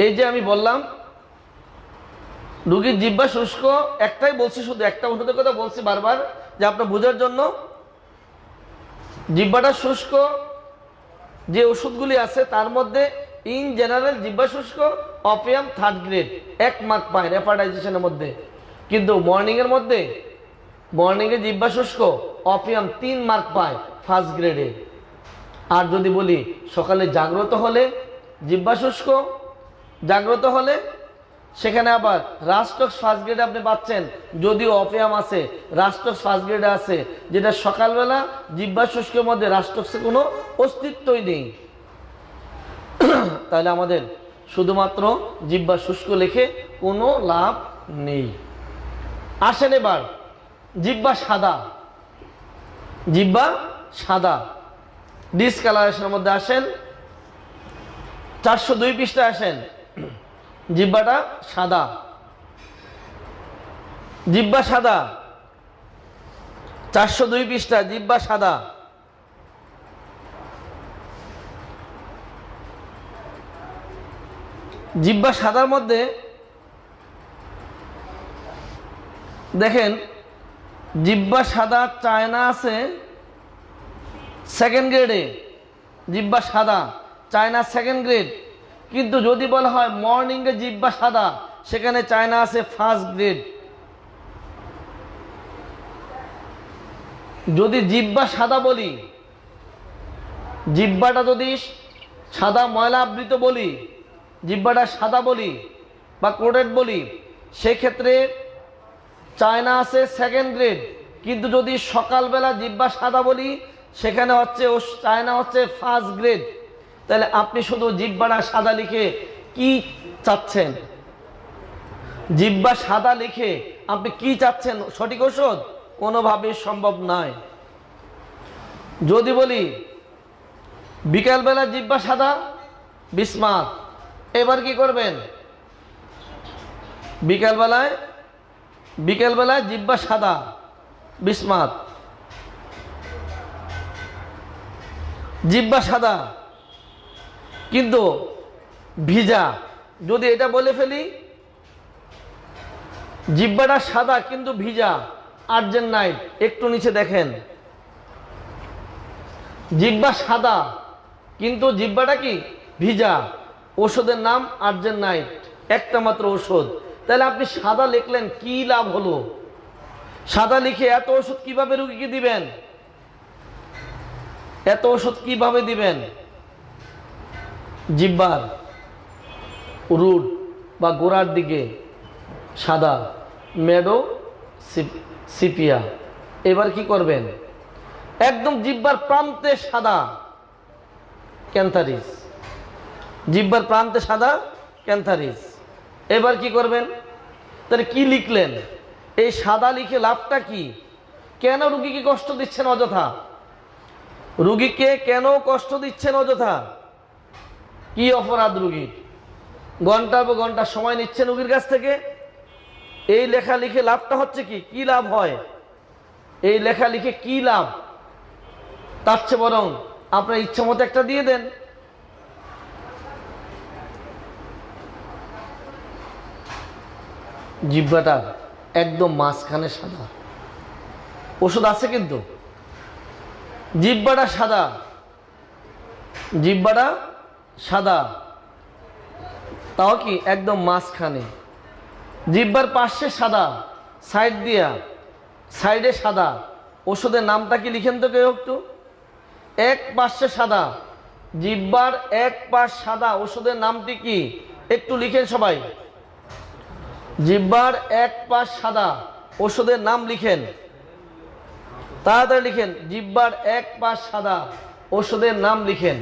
এই যে আমি বললাম রোগীর জিহ্বা শুষ্ক, একটাই বলছি, শুধু একটা ওষুধের কথা বলছি বারবার, যে আপনার বোঝার জন্য। জিহ্বাটা শুষ্ক, যে ওষুধগুলি আছে তার মধ্যে ইন জেনারেল জিহ্বা শুষ্ক, অপিয়াম 3rd গ্রেড, 1 মার্ক পায় রেফার্ডাইজেশনের মধ্যে। কিন্তু মর্নিংয়ের মধ্যে মর্নিংয়ে জিহ্বা শুষ্ক অপিয়াম 3 মার্ক পায় ফার্স্ট গ্রেডে। আর যদি বলি সকালে জাগ্রত হলে জিহ্বা শুষ্ক, জাগ্রত হলে সেখানে আবার রাস্টক্স ফার্স্ট গ্রেডে আপনি পাচ্ছেন, যদিও অপিয়াম আছে রাস্টক্স ফার্স্ট গ্রেডে আছে, যেটা সকালবেলা জিহ্বা শুষ্কের মধ্যে রাস্টক্সের কোনো অস্তিত্বই নেই। তাহলে আমাদের শুধুমাত্র জিহ্বা শুষ্ক লিখে কোনো লাভ নেই। আসেন এবার জিহ্বা সাদা, জিহ্বা সাদা ডিসকালারেশনের মধ্যে আসেন, 402 পৃষ্ঠায় আসেন। জিহ্বাটা সাদা, জিহ্বা সাদা, 402 পৃষ্ঠা, জিহ্বা সাদা। জিহ্বা সাদার মধ্যে দেখেন, জিহ্বা সাদা চায়না আছে সেকেন্ড গ্রেডে, জিহ্বা সাদা চায়না সেকেন্ড গ্রেড। কিন্তু যদি বলা হয় মর্নিংয়ে জিহ্বা সাদা, সেখানে চায়না আছে ফার্স্ট গ্রেড। যদি জিহ্বা সাদা বলি, জিহ্বাটা যদি সাদা ময়লা আবৃত বলি, জিহ্বাটা সাদা বলি বা কোটেড বলি, সেক্ষেত্রে চায়না আছে সেকেন্ড গ্রেড। কিন্তু যদি সকালবেলা জিহ্বা সাদা বলি, সেখানে হচ্ছে চায়না হচ্ছে ফার্স্ট গ্রেড। তাহলে আপনি শুধু জিহ্বাটা সাদা লিখে কি চাচ্ছেন? জিহ্বা সাদা লিখে আপনি কি চাচ্ছেন সঠিক ওষুধ? কোনোভাবেই সম্ভব নয়। যদি বলি বিকালবেলা জিহ্বা সাদা বিসমাত, এবার কি করবেন? বিকালবেলায় জিহ্বা সাদা বিসমাত, জিহ্বা সাদা কিন্তু ভিজা। যদি এটা বলে ফেলি জিহ্বাটা সাদা কিন্তু ভিজা, আর্জেন্ট নাইট, একটু নিচে দেখেন, জিহ্বা সাদা কিন্তু জিহ্বাটা কি ভিজা, ওষুধের নাম আর্জেন্ট নাইট, একটা মাত্র ওষুধ। তাহলে আপনি সাদা লিখলেন, কি লাভ হলো? সাদা লিখে এত ওষুধ কিভাবে রুগীকে দিবেন? এত ওষুধ কিভাবে দিবেন? জিহ্বার রুট বা গোড়ার দিকে সাদা, মেডো সিপিয়া। এবার কি করবেন? একদম জিহ্বার প্রান্তে সাদা, ক্যান্থারিস, জিহ্বার প্রান্তে সাদা ক্যান্থারিস। এবার কি করবেন? তাহলে কি লিখলেন? এই সাদা লিখে লাভটা কি? কেন রুগীকে কষ্ট দিচ্ছেন অযথা? রুগীকে কেন কষ্ট দিচ্ছেন অযথা? কি অপরাধ রুগীর? ঘন্টার পর ঘন্টা সময় নিচ্ছেন রুগীর কাছ থেকে। এই লেখা লিখে লাভটা হচ্ছে কি? কি লাভ হয় এই লেখা লিখে? কি লাভ? তার চেয়ে বরং আপনার ইচ্ছা মতো একটা দিয়ে দেন। জিহ্বাটা একদম মাঝখানে সাদা, ওষুধ আছে কিন্তু জিহ্বাটা সাদা, জিহ্বাটা সাদা, তাও কি একদম মাঝখানে। জিহ্বার পাশে সাদা, সাইড দিয়া সাইডে সাদা। ওষুধের নামটা কি লিখেন তো কেউ একটু? এক পাশে সাদা, জিহ্বার এক পাশ সাদা, ওষুধের নামটি কি একটু লিখেন সবাই। জিহ্বার এক পাশ সাদা, ওষুধের নাম লিখেন, তাড়াতাড়ি লিখেন। জিহ্বার এক পাশ সাদা, ওষুধের নাম লিখেন।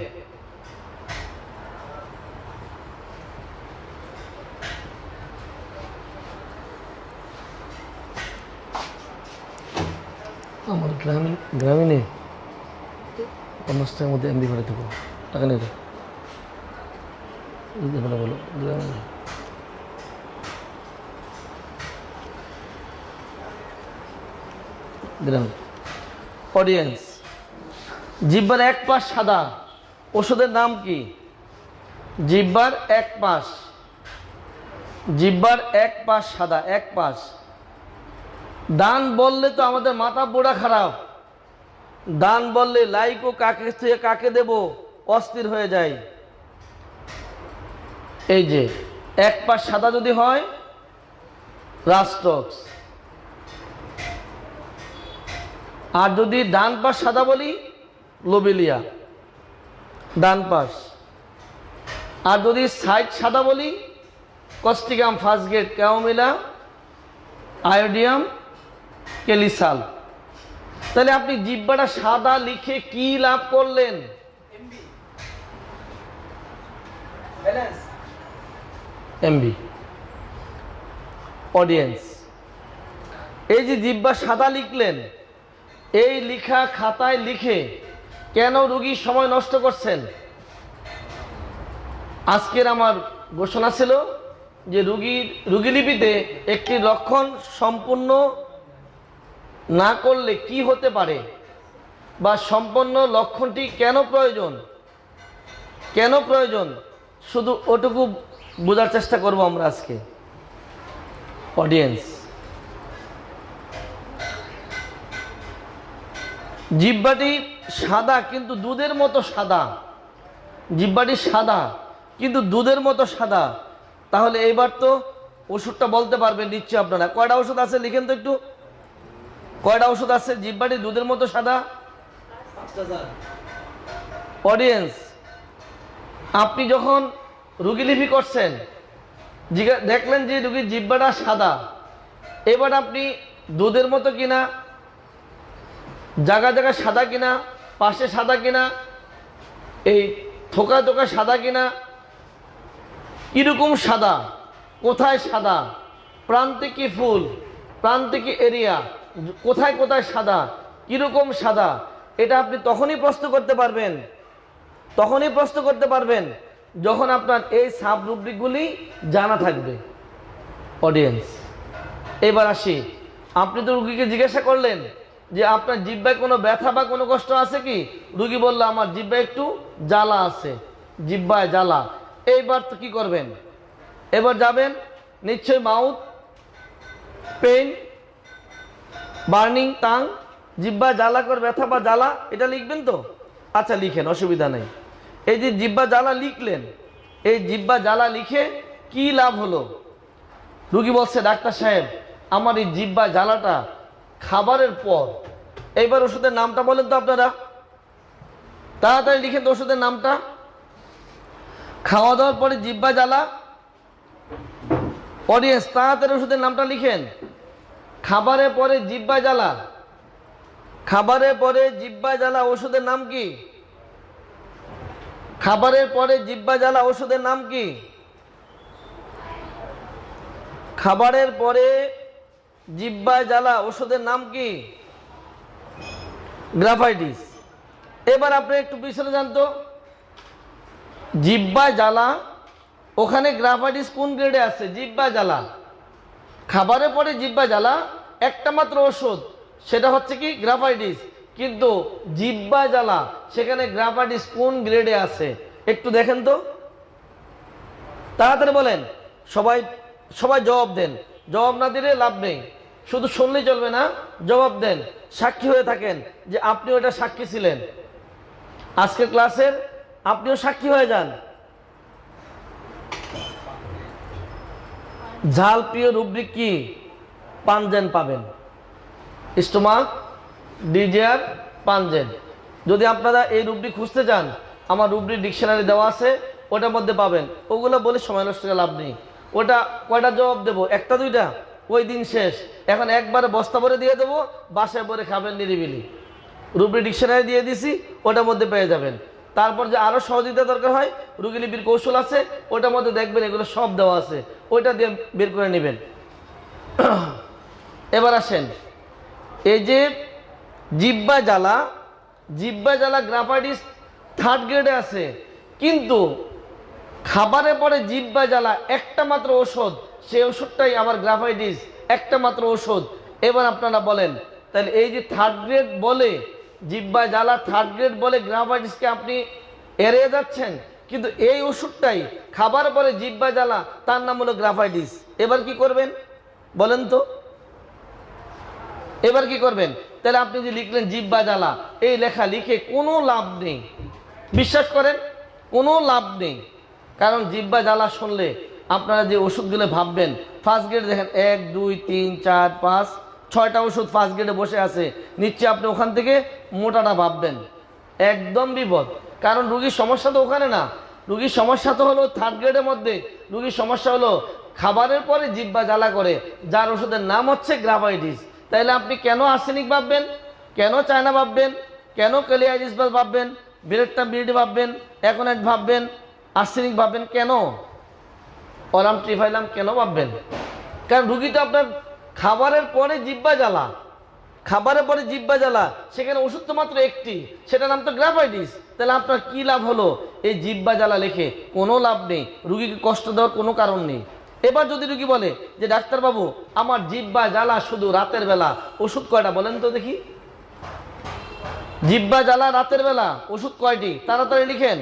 আমার গ্রামীণে 50 টাকার মধ্যে এমবি করে দেবো, টাকা নেই বলো গ্রামীণে। অডিয়েন্স, জিহ্বার এক পাশ সাদা, ওষুধের নাম কি? জিহ্বার এক পাশ, জিহ্বার এক পাশ সাদা, এক পাশ। দান বললে তো আমাদের মাথা পোড়া খারাপ। দান বললে লাইকও কাকে থেকে কাকে দেব অস্থির হয়ে যায়। এই যে এক পাশ সাদা যদি হয়, রাস্টক্স। আর যদি ডান পাশ সাদা বলি লোবেলিয়া, ডান পাশ। আর যদি সাইড সাদা বলি কস্টিকাম ফাস্টগেট ক্যাওমিলা আয়োডিয়াম কেলিসাল। তাহলে আপনি জিব্বাটা সাদা লিখে কি লাভ করলেন? এমবি। অডিয়েন্স, এই যে জিব্বা সাদা লিখলেন, এই লিখা খাতায় লিখে কেন রোগীর সময় নষ্ট করছেন? আজকের আমার ঘোষণা ছিল যে রোগীলিপিতে একটি লক্ষণ সম্পূর্ণ না করলে কি হতে পারে, বা সম্পন্ন লক্ষণটি কেন প্রয়োজন, শুধু ওটুকু বোঝার চেষ্টা করব আমরা আজকে। অডিয়েন্স, জিহ্বাটি সাদা কিন্তু দুধের মতো সাদা, জিহ্বাটি সাদা কিন্তু দুধের মতো সাদা। তাহলে এইবার তো ওষুধটা বলতে পারবেন নিশ্চয় আপনারা। কয়টা ওষুধ আছে লিখেন তো একটু, কয়টা ওষুধ আছে জিহ্বাটি দুধের মতো সাদা? অডিয়েন্স, আপনি যখন রোগীলিপি করছেন দেখলেন যে রোগীর জিহ্বাটা সাদা, এবার আপনি দুধের মতো কিনা, জায়গা জায়গায় সাদা কিনা, পাশে সাদা কিনা, এই থোকা থোকা সাদা কিনা, কিরকম সাদা, কোথায় সাদা, প্রান্তে কি ফুল, প্রান্তে কি এরিয়া, কোথায় কোথায় সাদা, কিরকম সাদা, এটা আপনি তখনই প্রশ্ন করতে পারবেন যখন আপনার এই সাব রুব্রিকগুলি জানা থাকবে। অডিয়েন্স, এবার আসি, আপনি তো রুগীকে জিজ্ঞাসা করলেন যে আপনার জিহ্বায় কোনো ব্যথা বা কোনো কষ্ট আছে কি? রুগী বলল আমার জিহ্বায় একটু জ্বালা আছে, জিহ্বায় জ্বালা। এইবার তো কি করবেন? এবার যাবেন নিশ্চয় মাউথ পেইন, বার্নিং টাং, জিহ্বা জ্বালা করে ব্যথা বা জ্বালা, এটা লিখবেন তো? আচ্ছা লিখেন, অসুবিধা নেই। এই যে জিহ্বা জ্বালা লিখলেন, এই জিহ্বা জ্বালা লিখে কি লাভ হলো? রুগী বলছে ডাক্তার সাহেব আমার এই জিহ্বা জ্বালাটা খাবারের পর, এইবার ওষুধের নামটা বলেন তো আপনারা, তাড়াতাড়ি লিখেন তো ওষুধের নামটা। খাওয়া দাওয়ার পরে জিহ্বা জ্বালা। অডিয়েন্স, তাড়াতাড়ি ওষুধের নামটা লিখেন। খাবারের পরে জিহ্বা জ্বালা, খাবারের পরে জিহ্বা জ্বালা, ওষুধের নাম কি? খাবারের পরে জিহ্বা জ্বালা, ওষুধের নাম কি? খাবারের পরে জিহ্বা জ্বালা, ওষুধের নাম কি? গ্রাফাইটিস। এবার আপনি একটু পিছনে জানতো, জিহ্বা জ্বালা, ওখানে গ্রাফাইটিস কোন গ্রেডে আছে? জিহ্বা জ্বালা। খাবারের পরে জিহ্বা জ্বালা, একটা মাত্র ওষুধ, সেটা হচ্ছে কি? গ্রাফাইটিস। কিন্তু জিহ্বা জ্বালা, সেখানে গ্রাফাইটিস কোন গ্রেডে আছে একটু দেখেন তো, তাড়াতাড়ি বলেন। সবাই সবাই জবাব দেন, জবাব না দিলে লাভ নেই, শুধু শুনলেই চলবে না, জবাব দেন, সাক্ষী হয়ে থাকেন যে আপনি ওটা সাক্ষী ছিলেন আজকের ক্লাসের, আপনিও সাক্ষী হয়ে যান। ঝাল প্রিয় রুব্রিক কি? পাঞ্জেন পাবেন, স্টোমাক ডিজিয়ার পাঞ্জেন। যদি আপনারা এই রুব্রিক খুঁজতে চান, আমার রুব্রিক ডিকশনারি দেওয়া আছে, ওটার মধ্যে পাবেন। ওগুলো বলে সময় নষ্ট করে লাভ নেই। ওটা কয়টা জবাব দেবো? একটা দুইটা? ওই দিন শেষ। এখন একবারে বস্তা ভরে দিয়ে দেবো, বাসায় ভরে খাবেন নিরিবিলি। রুব্রিক ডিকশনারি দিয়ে দিছি, ওটার মধ্যে পেয়ে যাবেন। তারপর যে আরও সহযোগিতা দরকার হয়, রোগীলিপির কৌশল আছে, ওটার মধ্যে দেখবেন এগুলো সব দেওয়া আছে, ওইটা দিয়ে বের করে নেবেন। এবার আসেন, এই যে জিহ্বা জ্বালা, জিহ্বা জ্বালা গ্রাফাইটিস 3rd গ্রেডে আছে, কিন্তু খাবারের পরে জিহ্বা জ্বালা একটা মাত্র ওষুধ, সেই ওষুধটাই আবার গ্রাফাইটিস, একটা মাত্র ওষুধ। এবার আপনারা বলেন, তাহলে এই যে 3rd গ্রেড বলে জিহ্বা জ্বালা, 3rd গ্রেড বলে গ্রাফাইটিসকে আপনি এড়িয়ে যাচ্ছেন, কিন্তু এই ওষুধটাই খাবার পরে জিহ্বা জ্বালা, তার নাম হলো গ্রাফাইটিস। এবার কি করবেন বলেন তো? এবার কি করবেন? তাহলে আপনি যে লিখলেন জিহ্বা জ্বালা, এই লেখা লিখে কোনো লাভ নেই, বিশ্বাস করেন কোনো লাভ নেই। কারণ জিহ্বা জ্বালা শুনলে আপনারা যে ওষুধগুলো ভাববেন ফার্স্ট গ্রেড দেখেন 1 2 3 4 5 6টা ওষুধ ফার্স্ট গ্রেডে বসে আছে, নিশ্চয়ই আপনি ওখান থেকে মোটাটা ভাববেন, একদম বিপদ। কারণ রুগীর সমস্যা তো ওখানে না, রুগীর সমস্যা তো হলো থার্ড গ্রেডের মধ্যে। রুগীর সমস্যা হলো খাবারের পরে জিহ্বা জ্বালা করে, যার ওষুধের নাম হচ্ছে গ্রাফাইটিস। তাইলে আপনি কেন আর্সেনিক ভাববেন, কেন চায়না ভাববেন, কেন ক্যালিয়াইটিস ভাববেন, বিরেট্টা বিরিডি ভাববেন, অ্যাকোনাইট ভাববেন, আর্সেনিক ভাববেন, কেন অরাম ট্রিফাইলাম কেন ভাববেন? কারণ রুগী তো আপনার খাবারের পরে জিহ্বা জ্বালা, খাবারের পরে জিহ্বা জ্বালা, সেখানে ওষুধ তো মাত্র একটি, সেটার নাম তো গ্রাফাইটিস। তাহলে আপনার কি লাভ হলো এই জিহ্বা জ্বালা লিখে? কোনো লাভ নেই, রুগীকে কষ্ট দেওয়ার কোনো কারণ নেই। এবার যদি রুগী বলে যে ডাক্তারবাবু আমার জিহ্বা জ্বালা শুধু রাতের বেলা, ওষুধ কয়টা বলেন তো দেখি? জিহ্বা জ্বালা রাতের বেলা, ওষুধ কয়টি? তাড়াতাড়ি লিখেন।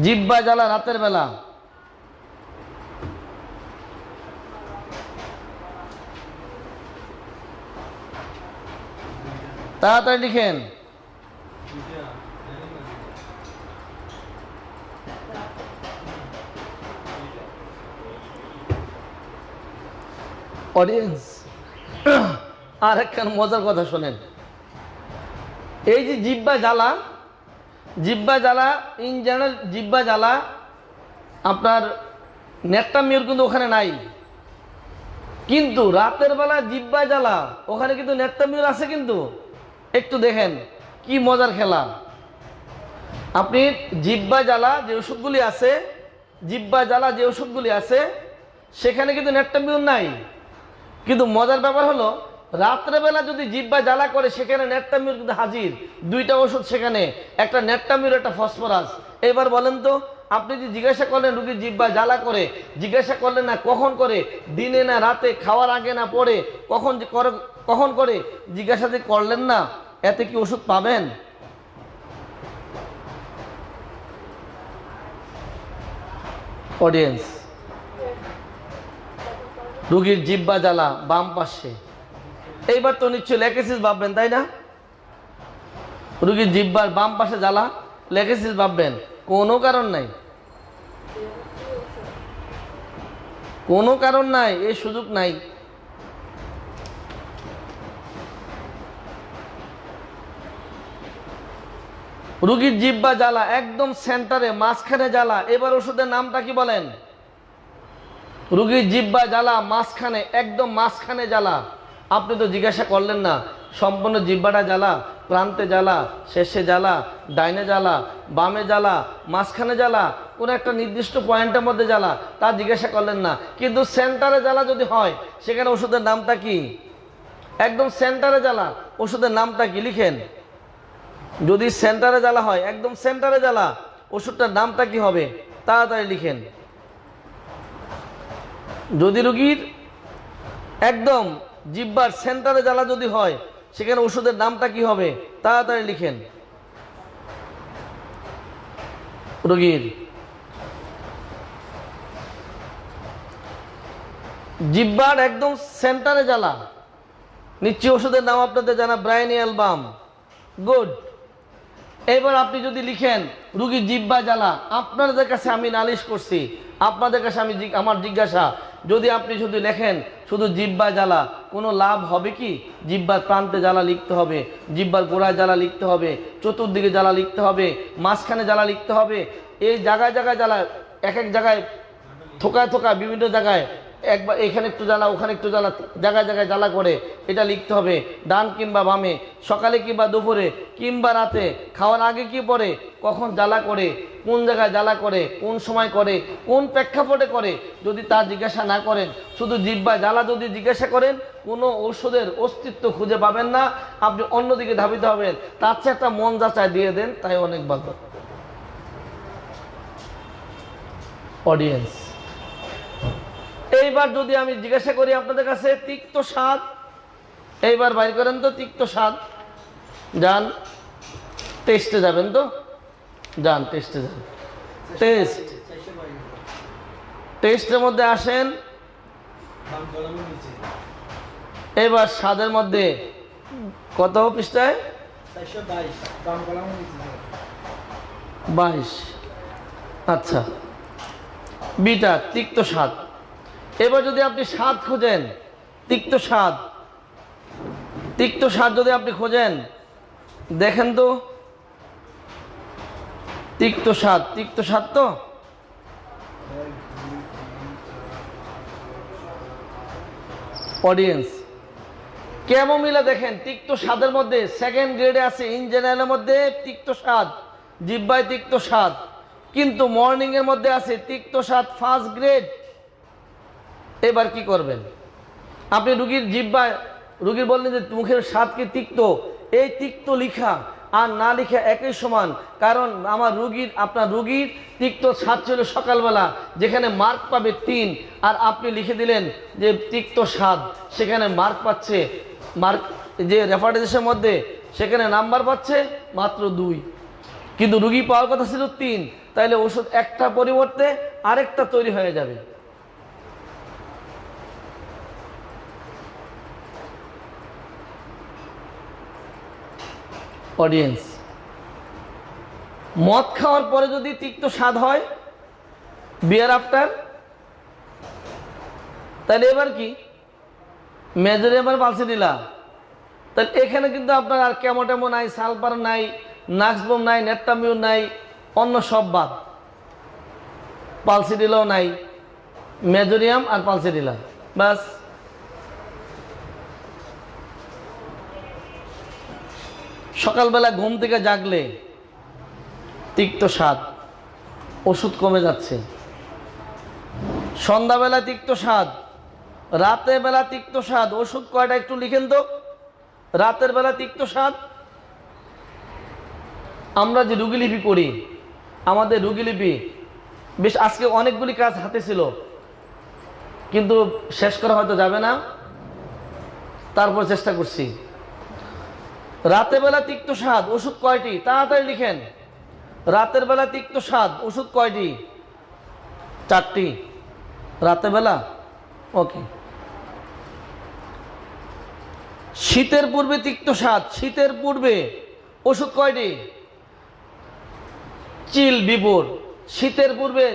জিহ্বা জ্বালা রাতের বেলা, তাড়াতাড়ি লিখেন। অডিয়েন্স আর একখান মজার কথা শোনেন। এই যে জিহ্বা জ্বালা, জিহ্বা জ্বালা ইন জেনারেল জিহ্বা জ্বালা আপনার নেট্টামিউর কিন্তু ওখানে নাই, কিন্তু রাতের বেলা জিহ্বা জ্বালা ওখানে কিন্তু নেট্টামিউর আছে। কিন্তু একটু দেখেন কি মজার খেলা। আপনি জিহ্বা জ্বালা যে ওষুধগুলি আছে, জিহ্বা জ্বালা যে ওষুধগুলি আছে সেখানে কিন্তু নেট্টামিউর নাই। কিন্তু মজার ব্যাপার হলো রাত্রেবেলা যদি জিহ্বা জ্বালা করে সেখানে নেট্টামিউর কিন্তু হাজির, দুইটা ওষুধ সেখানে, একটা নেট্টামিউর একটা ফসফরাস। এবার বলেন তো আপনি যে জিজ্ঞাসা করলেন রুগীর জিহ্বা জ্বালা করে, জিজ্ঞাসা করলেন না কখন করে, দিনে না রাতে, খাওয়ার আগে না পরে, কখন করে জিজ্ঞাসা যে করলেন না, এতে কি ওষুধ পাবেন? অডিয়েন্স, রুগীর জিহ্বা জ্বালা বাম পাশে, এইবার তো নিশ্চয় লেকেসিস ভাববেন, তাই না? রুগীর জিহ্বার বাম পাশে জ্বালা, লেকেসিস ভাববেন, কোনো কারণ নাই, কোনো কারণ নাই, এই সুযোগ নাই। রুগীর জিহ্বা জ্বালা একদম সেন্টারে মাঝখানে জ্বালা, এবার ওষুধের নামটা কি বলেন? রুগীর জিহ্বা জ্বালা মাঝখানে, একদম মাঝখানে জ্বালা। আপনি তো জিজ্ঞাসা করলেন না সম্পূর্ণ জিহ্বাটা জ্বালা, প্রান্তে জ্বালা, শেষে জ্বালা, ডাইনে জ্বালা, বামে জ্বালা, মাঝখানে জ্বালা, কোনো একটা নির্দিষ্ট পয়েন্টের মধ্যে জ্বালা, তা জিজ্ঞাসা করলেন না। কিন্তু সেন্টারে জ্বালা যদি হয় সেখানে ওষুধের নামটা কি? একদম সেন্টারে জ্বালা, ওষুধের নামটা কি লিখেন? যদি সেন্টারে জ্বালা হয়, একদম সেন্টারে জ্বালা, ওষুধটার নামটা কি হবে? তাড়াতাড়ি লিখেন। যদি রুগীর একদম জিহ্বার সেন্টারে জ্বালা যদি হয় সেখানে ওষুধের নামটা কি হবে? তাড়াতাড়ি লিখেন। রুগীর জিহ্বার একদম সেন্টারে জ্বালা, নিশ্চয়ই ওষুধের নাম আপনাদের জানা, ব্রাইনিয়াল বাম। গুড। এবার আপনি যদি লিখেন রুগীর জিহ্বা জ্বালা, আপনাদের কাছে আমি নালিশ করছি, আপনাদের কাছে আমি আমার জিজ্ঞাসা, যদি আপনি শুধু লেখেন শুধু জিহ্বা জ্বালা, কোনো লাভ হবে কি? জিহ্বার প্রান্তে জ্বালা লিখতে হবে, জিহ্বার গোড়ায় জ্বালা লিখতে হবে, চতুর্দিকে জ্বালা লিখতে হবে, মাঝখানে জ্বালা লিখতে হবে, এই জায়গায় জায়গায় জ্বালা, এক এক জায়গায় থোকায় থোকায় বিভিন্ন জায়গায়, একবার এখানে একটু জ্বালা ওখানে একটু জ্বালা, জায়গায় জায়গায় জ্বালা করে এটা লিখতে হবে। ডান কিংবা বামে, সকালে কিংবা দুপুরে কিংবা রাতে, খাওয়ার আগে কি পরে, কখন জ্বালা করে, কোন জায়গায় জ্বালা করে, কোন সময় করে, কোন প্রেক্ষাপটে করে, যদি তা জিজ্ঞাসা না করেন, শুধু জিহ্বা জ্বালা যদি জিজ্ঞাসা করেন, কোনো ঔষধের অস্তিত্ব খুঁজে পাবেন না, আপনি অন্যদিকে ধাবিত হবেন। তার চেয়ে একটা মন যাচাই দিয়ে দেন, তাই অনেক ভালো। অডিয়েন্স, এইবার যদি আমি জিজ্ঞাসা করি আপনাদের কাছে তিক্ত স্বাদ, এইবার বাইর করেন তো তিক্ত স্বাদ। যান টেস্টে যাবেন তো, যান টেস্টে যান, টেস্টের মধ্যে আসেন। এবার স্বাদের মধ্যে কত পৃষ্ঠায়? 22। আচ্ছা, বিটা তিক্ত স্বাদ। এবার যদি আপনি স্বাদ খোঁজেন, তিক্ত স্বাদ, তিক্ত স্বাদ যদি আপনি খোঁজেন, দেখেন তো তিক্ত স্বাদ, তিক্ত স্বাদ তো অডিয়েন্স কেমন মিলে দেখেন, তিক্ত স্বাদের মধ্যে সেকেন্ড গ্রেডে আছে, ইন জেনারেলের মধ্যে তিক্ত স্বাদ, জিহ্বায় তিক্ত স্বাদ, কিন্তু মর্নিং এর মধ্যে আছে তিক্ত স্বাদ ফার্স্ট গ্রেড। এবার কি করবেন? আপনি রুগীর জিহ্বায়, রুগীর বললেন যে মুখের স্বাদ কি তিক্ত, এই তিক্ত লিখা আর না লিখা একই সমান। কারণ আমার রুগীর, আপনার রুগীর তিক্ত স্বাদ ছিল সকালবেলা, যেখানে মার্ক পাবে 3, আর আপনি লিখে দিলেন যে তিক্ত স্বাদ, সেখানে মার্ক পাচ্ছে, মার্ক যে রেফারেন্সের মধ্যে সেখানে নাম্বার পাচ্ছে মাত্র 2, কিন্তু রুগী পাওয়ার কথা ছিল 3। তাইলে ওষুধ একটা পরিবর্তে আরেকটা তৈরি হয়ে যাবে। অডিয়েন্স, মদ খাওয়ার পরে যদি তিক্ত স্বাদ হয়, বিয়ার আফটার, তাহলে এবার কি মেজোরিয়াম পালসিডিলা, তাহলে এখানে কিন্তু আপনার আর কেমোটেমো নাই, সালফার নাই, নাক্সবোম নাই, নেট্টামিউর নাই, অন্য সব বাদ, পালসিডিলাও নাই, মেজোরিয়াম আর পালসিডিলা, বাস। সকালবেলা ঘুম থেকে জাগলে তিক্ত স্বাদ, ওষুধ কমে যাচ্ছে। সন্ধ্যাবেলা তিক্ত স্বাদ, রাতের বেলা তিক্ত স্বাদ, ওষুধ কয়টা একটু লিখেন তো। রাতের বেলা তিক্ত স্বাদ, আমরা যে রুগীলিপি করি, আমাদের রুগীলিপি বেশ, আজকে অনেকগুলি কাজ হাতে ছিল, কিন্তু শেষ করা হয়তো যাবে না, তারপর চেষ্টা করছি। রাতের বেলা তিক্ত স্বাদ, ওষুধ কয়টি? তাড়াতাড়ি লিখেন। রাতের বেলা তিক্ত স্বাদ, ওষুধ কয়টি? 4টি রাতের বেলা। ওকে। শীতের পূর্বে তিক্ত স্বাদ, শীতের পূর্বে ওষুধ কয়টি? চিল বিপুর। শীতের পূর্বে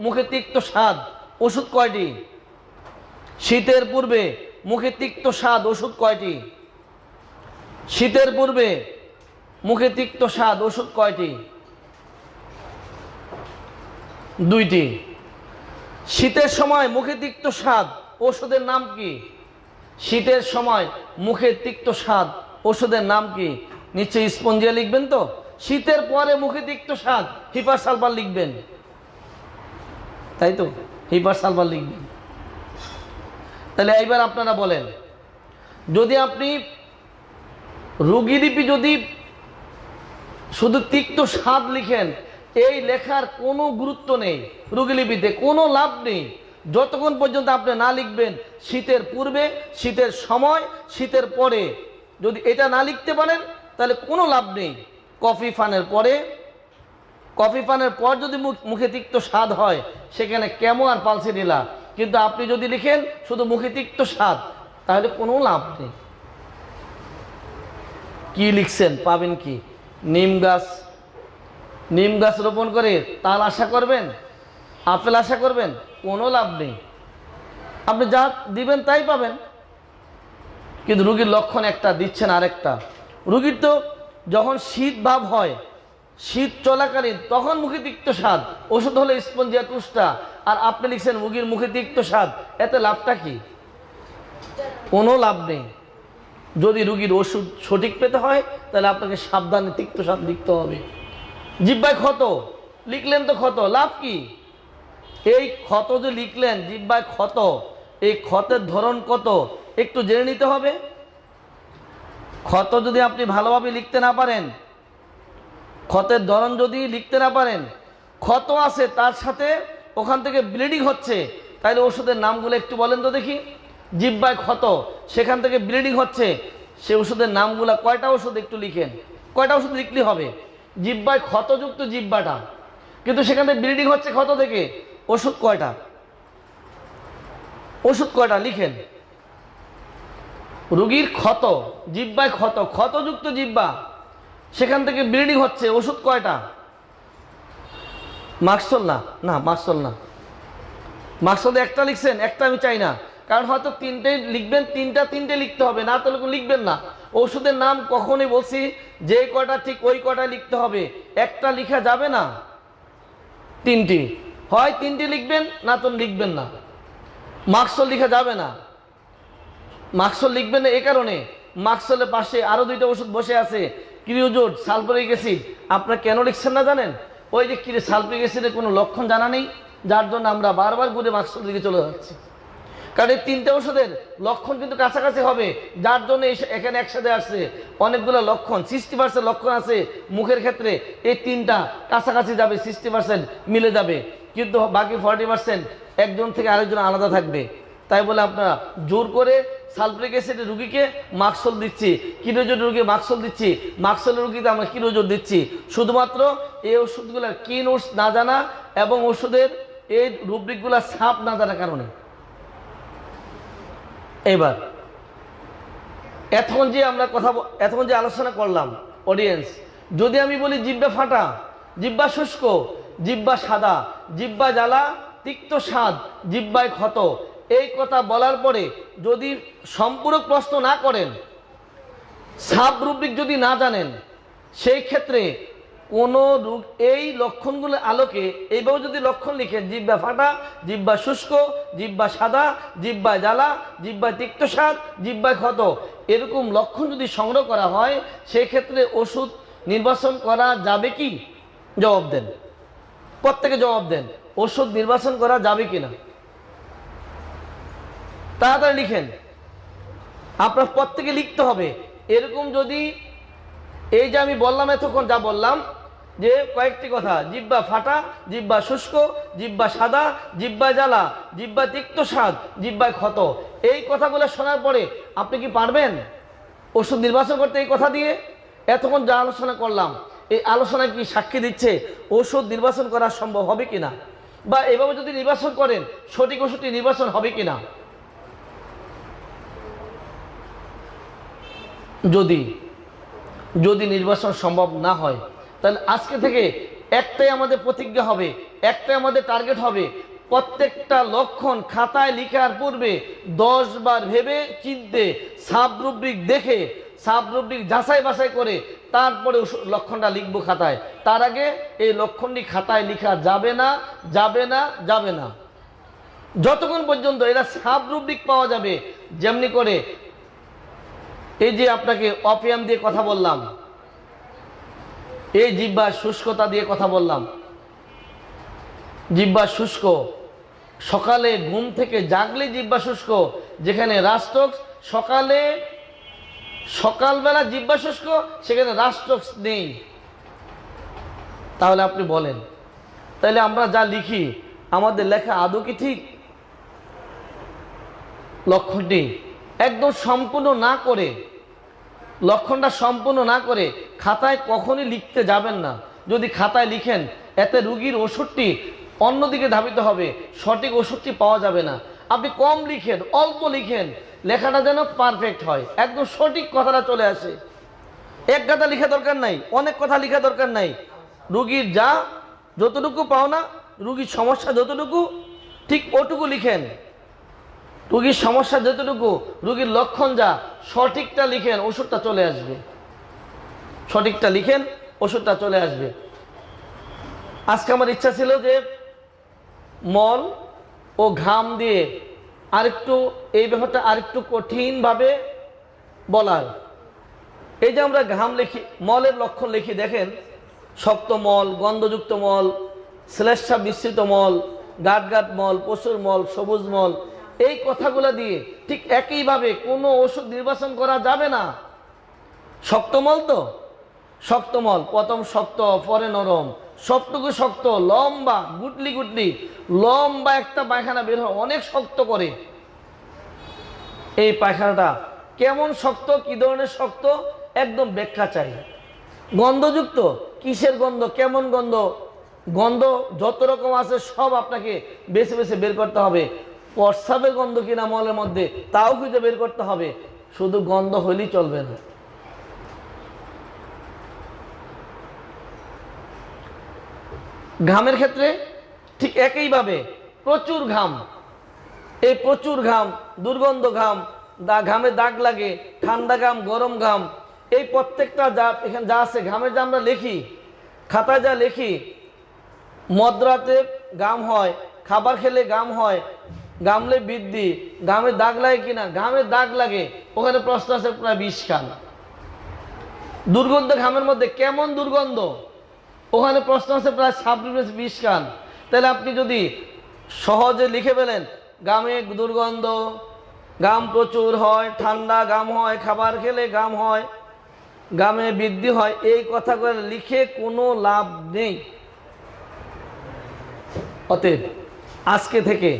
মুখে তিক্ত স্বাদ, ওষুধ কয়টি? শীতের পূর্বে মুখে তিক্ত স্বাদ, ওষুধ কয়টি? শীতের পূর্বে মুখে তিক্ত স্বাদ, ওষুধ কয়টি? 2টি। শীতের সময় মুখে তিক্ত স্বাদ, ওষুধের নাম কি? শীতের সময় মুখে তিক্ত স্বাদ, ওষুধের নাম কি? নিশ্চয়ই স্পঞ্জিয়া লিখবেন তো। শীতের পরে মুখে তিক্ত স্বাদ, হিপার সালফার লিখবেন, তাই তো, হিপার সালফার লিখবেন। তাহলে এইবার আপনারা বলেন, যদি আপনি রোগীলিপি যদি শুধু তিক্ত স্বাদ লিখেন, এই লেখার কোনো গুরুত্ব নেই, রোগীলিপিতে কোনো লাভ নেই যতক্ষণ পর্যন্ত আপনি না লিখবেন শীতের পূর্বে, শীতের সময়, শীতের পরে। যদি এটা না লিখতে পারেন তাহলে কোনো লাভ নেই। কফি পানের পরে, কফি পানের পর যদি মুখে তিক্ত স্বাদ হয়, সেখানে কেমো আর পালসিডিলা, কিন্তু আপনি যদি লিখেন শুধু মুখে তিক্ত স্বাদ, তাহলে কোনো লাভ নেই। কি লিখছেন? পাবেন কি? নিম গাছ, নিম গাছ রোপণ করে তাল আশা করবেন, আপেল আশা করবেন? কোনো লাভ নেই। আপনি যা দিবেন তাই পাবেন, কিন্তু রুগীর লক্ষণ একটা, দিচ্ছেন আরেকটা। রুগীর তো যখন শীত ভাব হয়, শীত চলাকালীন, তখন মুখে তিক্ত স্বাদ, ওষুধ হলে স্পঞ্জিয়া টুসটা, আর আপনি লিখছেন রুগীর মুখে তিক্ত স্বাদ, এতে লাভটা কি? কোনো লাভ নেই। যদি রুগীর ওষুধ সঠিক পেতে হয় তাহলে আপনাকে সাবধানে তিক্ত স্বাদ লিখতে হবে। জিহ্বায় ক্ষত লিখলেন তো, ক্ষত, লাভ কি? এই ক্ষত যে লিখলেন, জিহ্বায় ক্ষত, এই ক্ষতের ধরন কত একটু জেনে নিতে হবে। ক্ষত যদি আপনি ভালোভাবে লিখতে না পারেন, ক্ষতের ধরন যদি লিখতে না পারেন, ক্ষত আছে তার সাথে ওখান থেকে ব্লিডিং হচ্ছে, তাহলে ওষুধের নামগুলো একটু বলেন তো দেখি। জিহ্বায় ক্ষত, সেখান থেকে ব্লিডিং হচ্ছে, সে ওষুধের নামগুলো কয়টা ওষুধ একটু লিখেন। কয়টা ওষুধ লিখলে হবে? জিহ্বায় ক্ষতযুক্ত জিহ্বাটা, কিন্তু সেখান থেকে ব্লিডিং হচ্ছে ক্ষত থেকে, ওষুধ কয়টা? ওষুধ কয়টা লিখেন। রোগীর ক্ষত, জিহ্বায় ক্ষত, ক্ষতযুক্ত জিহ্বা, সেখান থেকে ব্লিডিং হচ্ছে, ওষুধ কয়টা? মাক্সল না, না মাক্সল না, মাকসুদে একটা লিখছেন, একটা আমি চাই না, কারণ হয়তো তিনটে লিখবেন, তিনটে লিখতে হবে, না তাহলে লিখবেন না। ওষুধের নাম কখনোই বলছি যে কটা ঠিক ওই কটা লিখতে হবে, একটা লিখা যাবে না, তিনটি, হয় তিনটি লিখবেন না তো লিখবেন না। মাকসুদ লিখা যাবে না, মাকসুদ লিখবেন না এই কারণে, মাকসুদের পাশে আরো দুইটা ওষুধ বসে আছে, ক্রিওজোট, সালফারিক অ্যাসিড। আপনারা কেন লিখছেন না জানেন? ওই যে সালফারিক অ্যাসিডের কোনো লক্ষণ জানা নেই, যার জন্য আমরা বারবার ঘুরে মাকসুদের দিকে চলে যাচ্ছি। কারণ এই তিনটে ওষুধের লক্ষণ কিন্তু কাছাকাছি হবে, যার জন্য এখানে একসাথে আসছে। অনেকগুলো লক্ষণ, 60% লক্ষণ আছে মুখের ক্ষেত্রে, এই তিনটা কাছাকাছি যাবে, 60% মিলে যাবে, কিন্তু বাকি 40% একজন থেকে আরেকজন আলাদা থাকবে। তাই বলে আপনারা জোর করে সালফারিক অ্যাসিডের রুগীকে মাকসুদ দিচ্ছি, কিনোজোর রুগী মাকসুদ দিচ্ছি, মাকসুদের রুগীতে আমরা কিনোজোর দিচ্ছি, শুধুমাত্র এই ওষুধগুলোর কি নোটস না জানা এবং ওষুধের এই রুব্রিকগুলো ছাপ না জানার কারণে। এবার এতক্ষণ যে আলোচনা করলাম অডিয়েন্স, যদি আমি বলি জিহ্বা ফাটা, জিহ্বা শুষ্ক, জিহ্বা সাদা, জিহ্বা জ্বালা, তিক্ত স্বাদ, জিহ্বায় ক্ষত, এই কথা বলার পরে যদি সম্পূরক প্রশ্ন না করেন, সাব রুব্রিক যদি না জানেন, সেই ক্ষেত্রে কোনো এই লক্ষণগুলোর আলোকে এইভাবে যদি লক্ষণ লিখেন, জিহ্বা ফাটা, জিহ্বা শুষ্ক, জিহ্বা সাদা, জিহ্বা জ্বালা, জিহ্বা তিক্ত স্বাদ, জিহ্বায় ক্ষত, এরকম লক্ষণ যদি সংগ্রহ করা হয়, সেই ক্ষেত্রে ওষুধ নির্বাচন করা যাবে কি? জবাব দেন, প্রত্যেকে জবাব দেন, ওষুধ নির্বাচন করা যাবে কিনা? তাড়াতাড়ি লিখেন, আপনার প্রত্যেকে লিখতে হবে। এরকম যদি এই যে আমি বললাম এতক্ষণ যা বললাম, যে কয়েকটি কথা, জিহ্বা ফাটা, জিহ্বা শুষ্ক, জিহ্বা সাদা, জিহ্বা জ্বালা, জিহ্বা তিক্ত স্বাদ, জিহ্বায় ক্ষত, এই কথাগুলো শোনার পরে আপনি কি পারবেন ওষুধ নির্বাচন করতে? এই কথা দিয়ে এতক্ষণ যা আলোচনা করলাম, এই আলোচনা কি সাক্ষী দিচ্ছে ওষুধ নির্বাচন করা সম্ভব হবে কিনা, বা এভাবে যদি নির্বাচন করেন সঠিক ওষুধটি নির্বাচন হবে কিনা? যদি নির্বাচন সম্ভব না হয়, তাহলে আজকে থেকে একটাই আমাদের প্রতিজ্ঞা হবে, একটাই আমাদের টার্গেট হবে, প্রত্যেকটা লক্ষণ খাতায় লিখার পূর্বে 10 বার ভেবে চিনতে, সাব রুব্রিক দেখে, সাব রুব্রিক যাচাই বাছাই করে তারপরে লক্ষণটা লিখবো খাতায়। তার আগে এই লক্ষণটি খাতায় লিখা যাবে না, যাবে না, যাবে না, যতক্ষণ পর্যন্ত এরা সাব রুব্রিক পাওয়া যাবে। যেমনি করে এই যে আপনাকে অপিয়াম দিয়ে কথা বললাম, এই জিহ্বা শুষ্কতা দিয়ে কথা বললাম, জিহ্বা শুষ্ক, সকালে ঘুম থেকে জাগলে জিহ্বা শুষ্ক, যেখানে রাষ্ট্রক্স সকালবেলা জিহ্বা শুষ্ক, সেখানে রাষ্ট্রক্স নেই। তাহলে আপনি বলেন, তাহলে আমরা যা লিখি আমাদের লেখা আদৌ কি ঠিক? লক্ষণটি একদম সম্পূর্ণ না করে, লক্ষণটা সম্পূর্ণ না করে খাতায় কখনই লিখতে যাবেন না। যদি খাতায় লিখেন, এতে রুগীর ওষুধটি অন্যদিকে ধাবিত হবে, সঠিক ওষুধটি পাওয়া যাবে না। আপনি কম লিখেন, অল্প লিখেন, লেখাটা যেন পারফেক্ট হয়, একদম সঠিক কথাটা চলে আসে। এক গাদা লেখা দরকার নাই, অনেক কথা লেখা দরকার নাই, রুগীর যতটুকু পাওনা, রুগীর সমস্যা যতটুকু ঠিক ওটুকু লিখেন, রুগীর সমস্যা যতটুকু, রুগীর লক্ষণ যা, সঠিকটা লিখেন, ওষুধটা চলে আসবে। সঠিকটা লিখেন, ওষুধটা চলে আসবে। আজকে আমার ইচ্ছা ছিল যে মল ও ঘাম দিয়ে আরেকটু এই ব্যাপারটা আরেকটু কঠিনভাবে বলার। এই যে আমরা ঘাম লিখি, মলের লক্ষণ লিখি, দেখেন শক্ত মল, গন্ধযুক্ত মল, শ্লেষ্মা মিশ্রিত মল, গাট মল, পশুর মল, সবুজ মল, এই কথাগুলো দিয়ে ঠিক একইভাবে কোনো ওষুধ নির্বাচন করা যাবে না। শক্ত মল তো, শক্ত মল প্রথম শক্ত, পরে নরম, সবটুকু শক্ত, লম্বা, গুটলি লম্বা একটা পায়খানা বের হয়, অনেক শক্ত করে। এই পায়খানাটা কেমন শক্ত, কি ধরনের শক্ত, একদম ব্যাখ্যা চাই। গন্ধযুক্ত, কিসের গন্ধ, কেমন গন্ধ, গন্ধ যত রকম আছে সব আপনাকে বেছে বেছে বের করতে হবে। প্রস্রাবের গন্ধ কিনা মলের মধ্যে, তাও খুঁজে বের করতে হবে, শুধু গন্ধ হলেই চলবে না। ঘামের ক্ষেত্রে ঠিক একইভাবে প্রচুর ঘাম, এই প্রচুর ঘাম, দুর্গন্ধ ঘাম, ঘামে দাগ লাগে, ঠান্ডা ঘাম, গরম ঘাম, এই প্রত্যেকটা যা এখানে যা আছে ঘামের যা আমরা লিখি, খাতায় যা লিখি, মদ্রাতে ঘাম হয়, খাবার খেলে ঘাম হয়, ঘামলে বৃদ্ধি, ঘামে দাগ লাগে কিনা, ঘামে দাগ লাগে, ওখানে প্রশ্ন আছে প্রায় 20 খান। দুর্গন্ধ ঘামের মধ্যে কেমন দুর্গন্ধ, ওখানে প্রশ্ন আছে প্রায় 20 খান। তাহলে আপনি যদি সহজে লিখে ফেলেন ঘামে দুর্গন্ধ, ঘাম প্রচুর হয়, ঠান্ডা ঘাম হয়, খাবার খেলে ঘাম হয়, ঘামে বৃদ্ধি হয়, এই কথাগুলো লিখে কোনো লাভ নেই। অতএব আজকে থেকে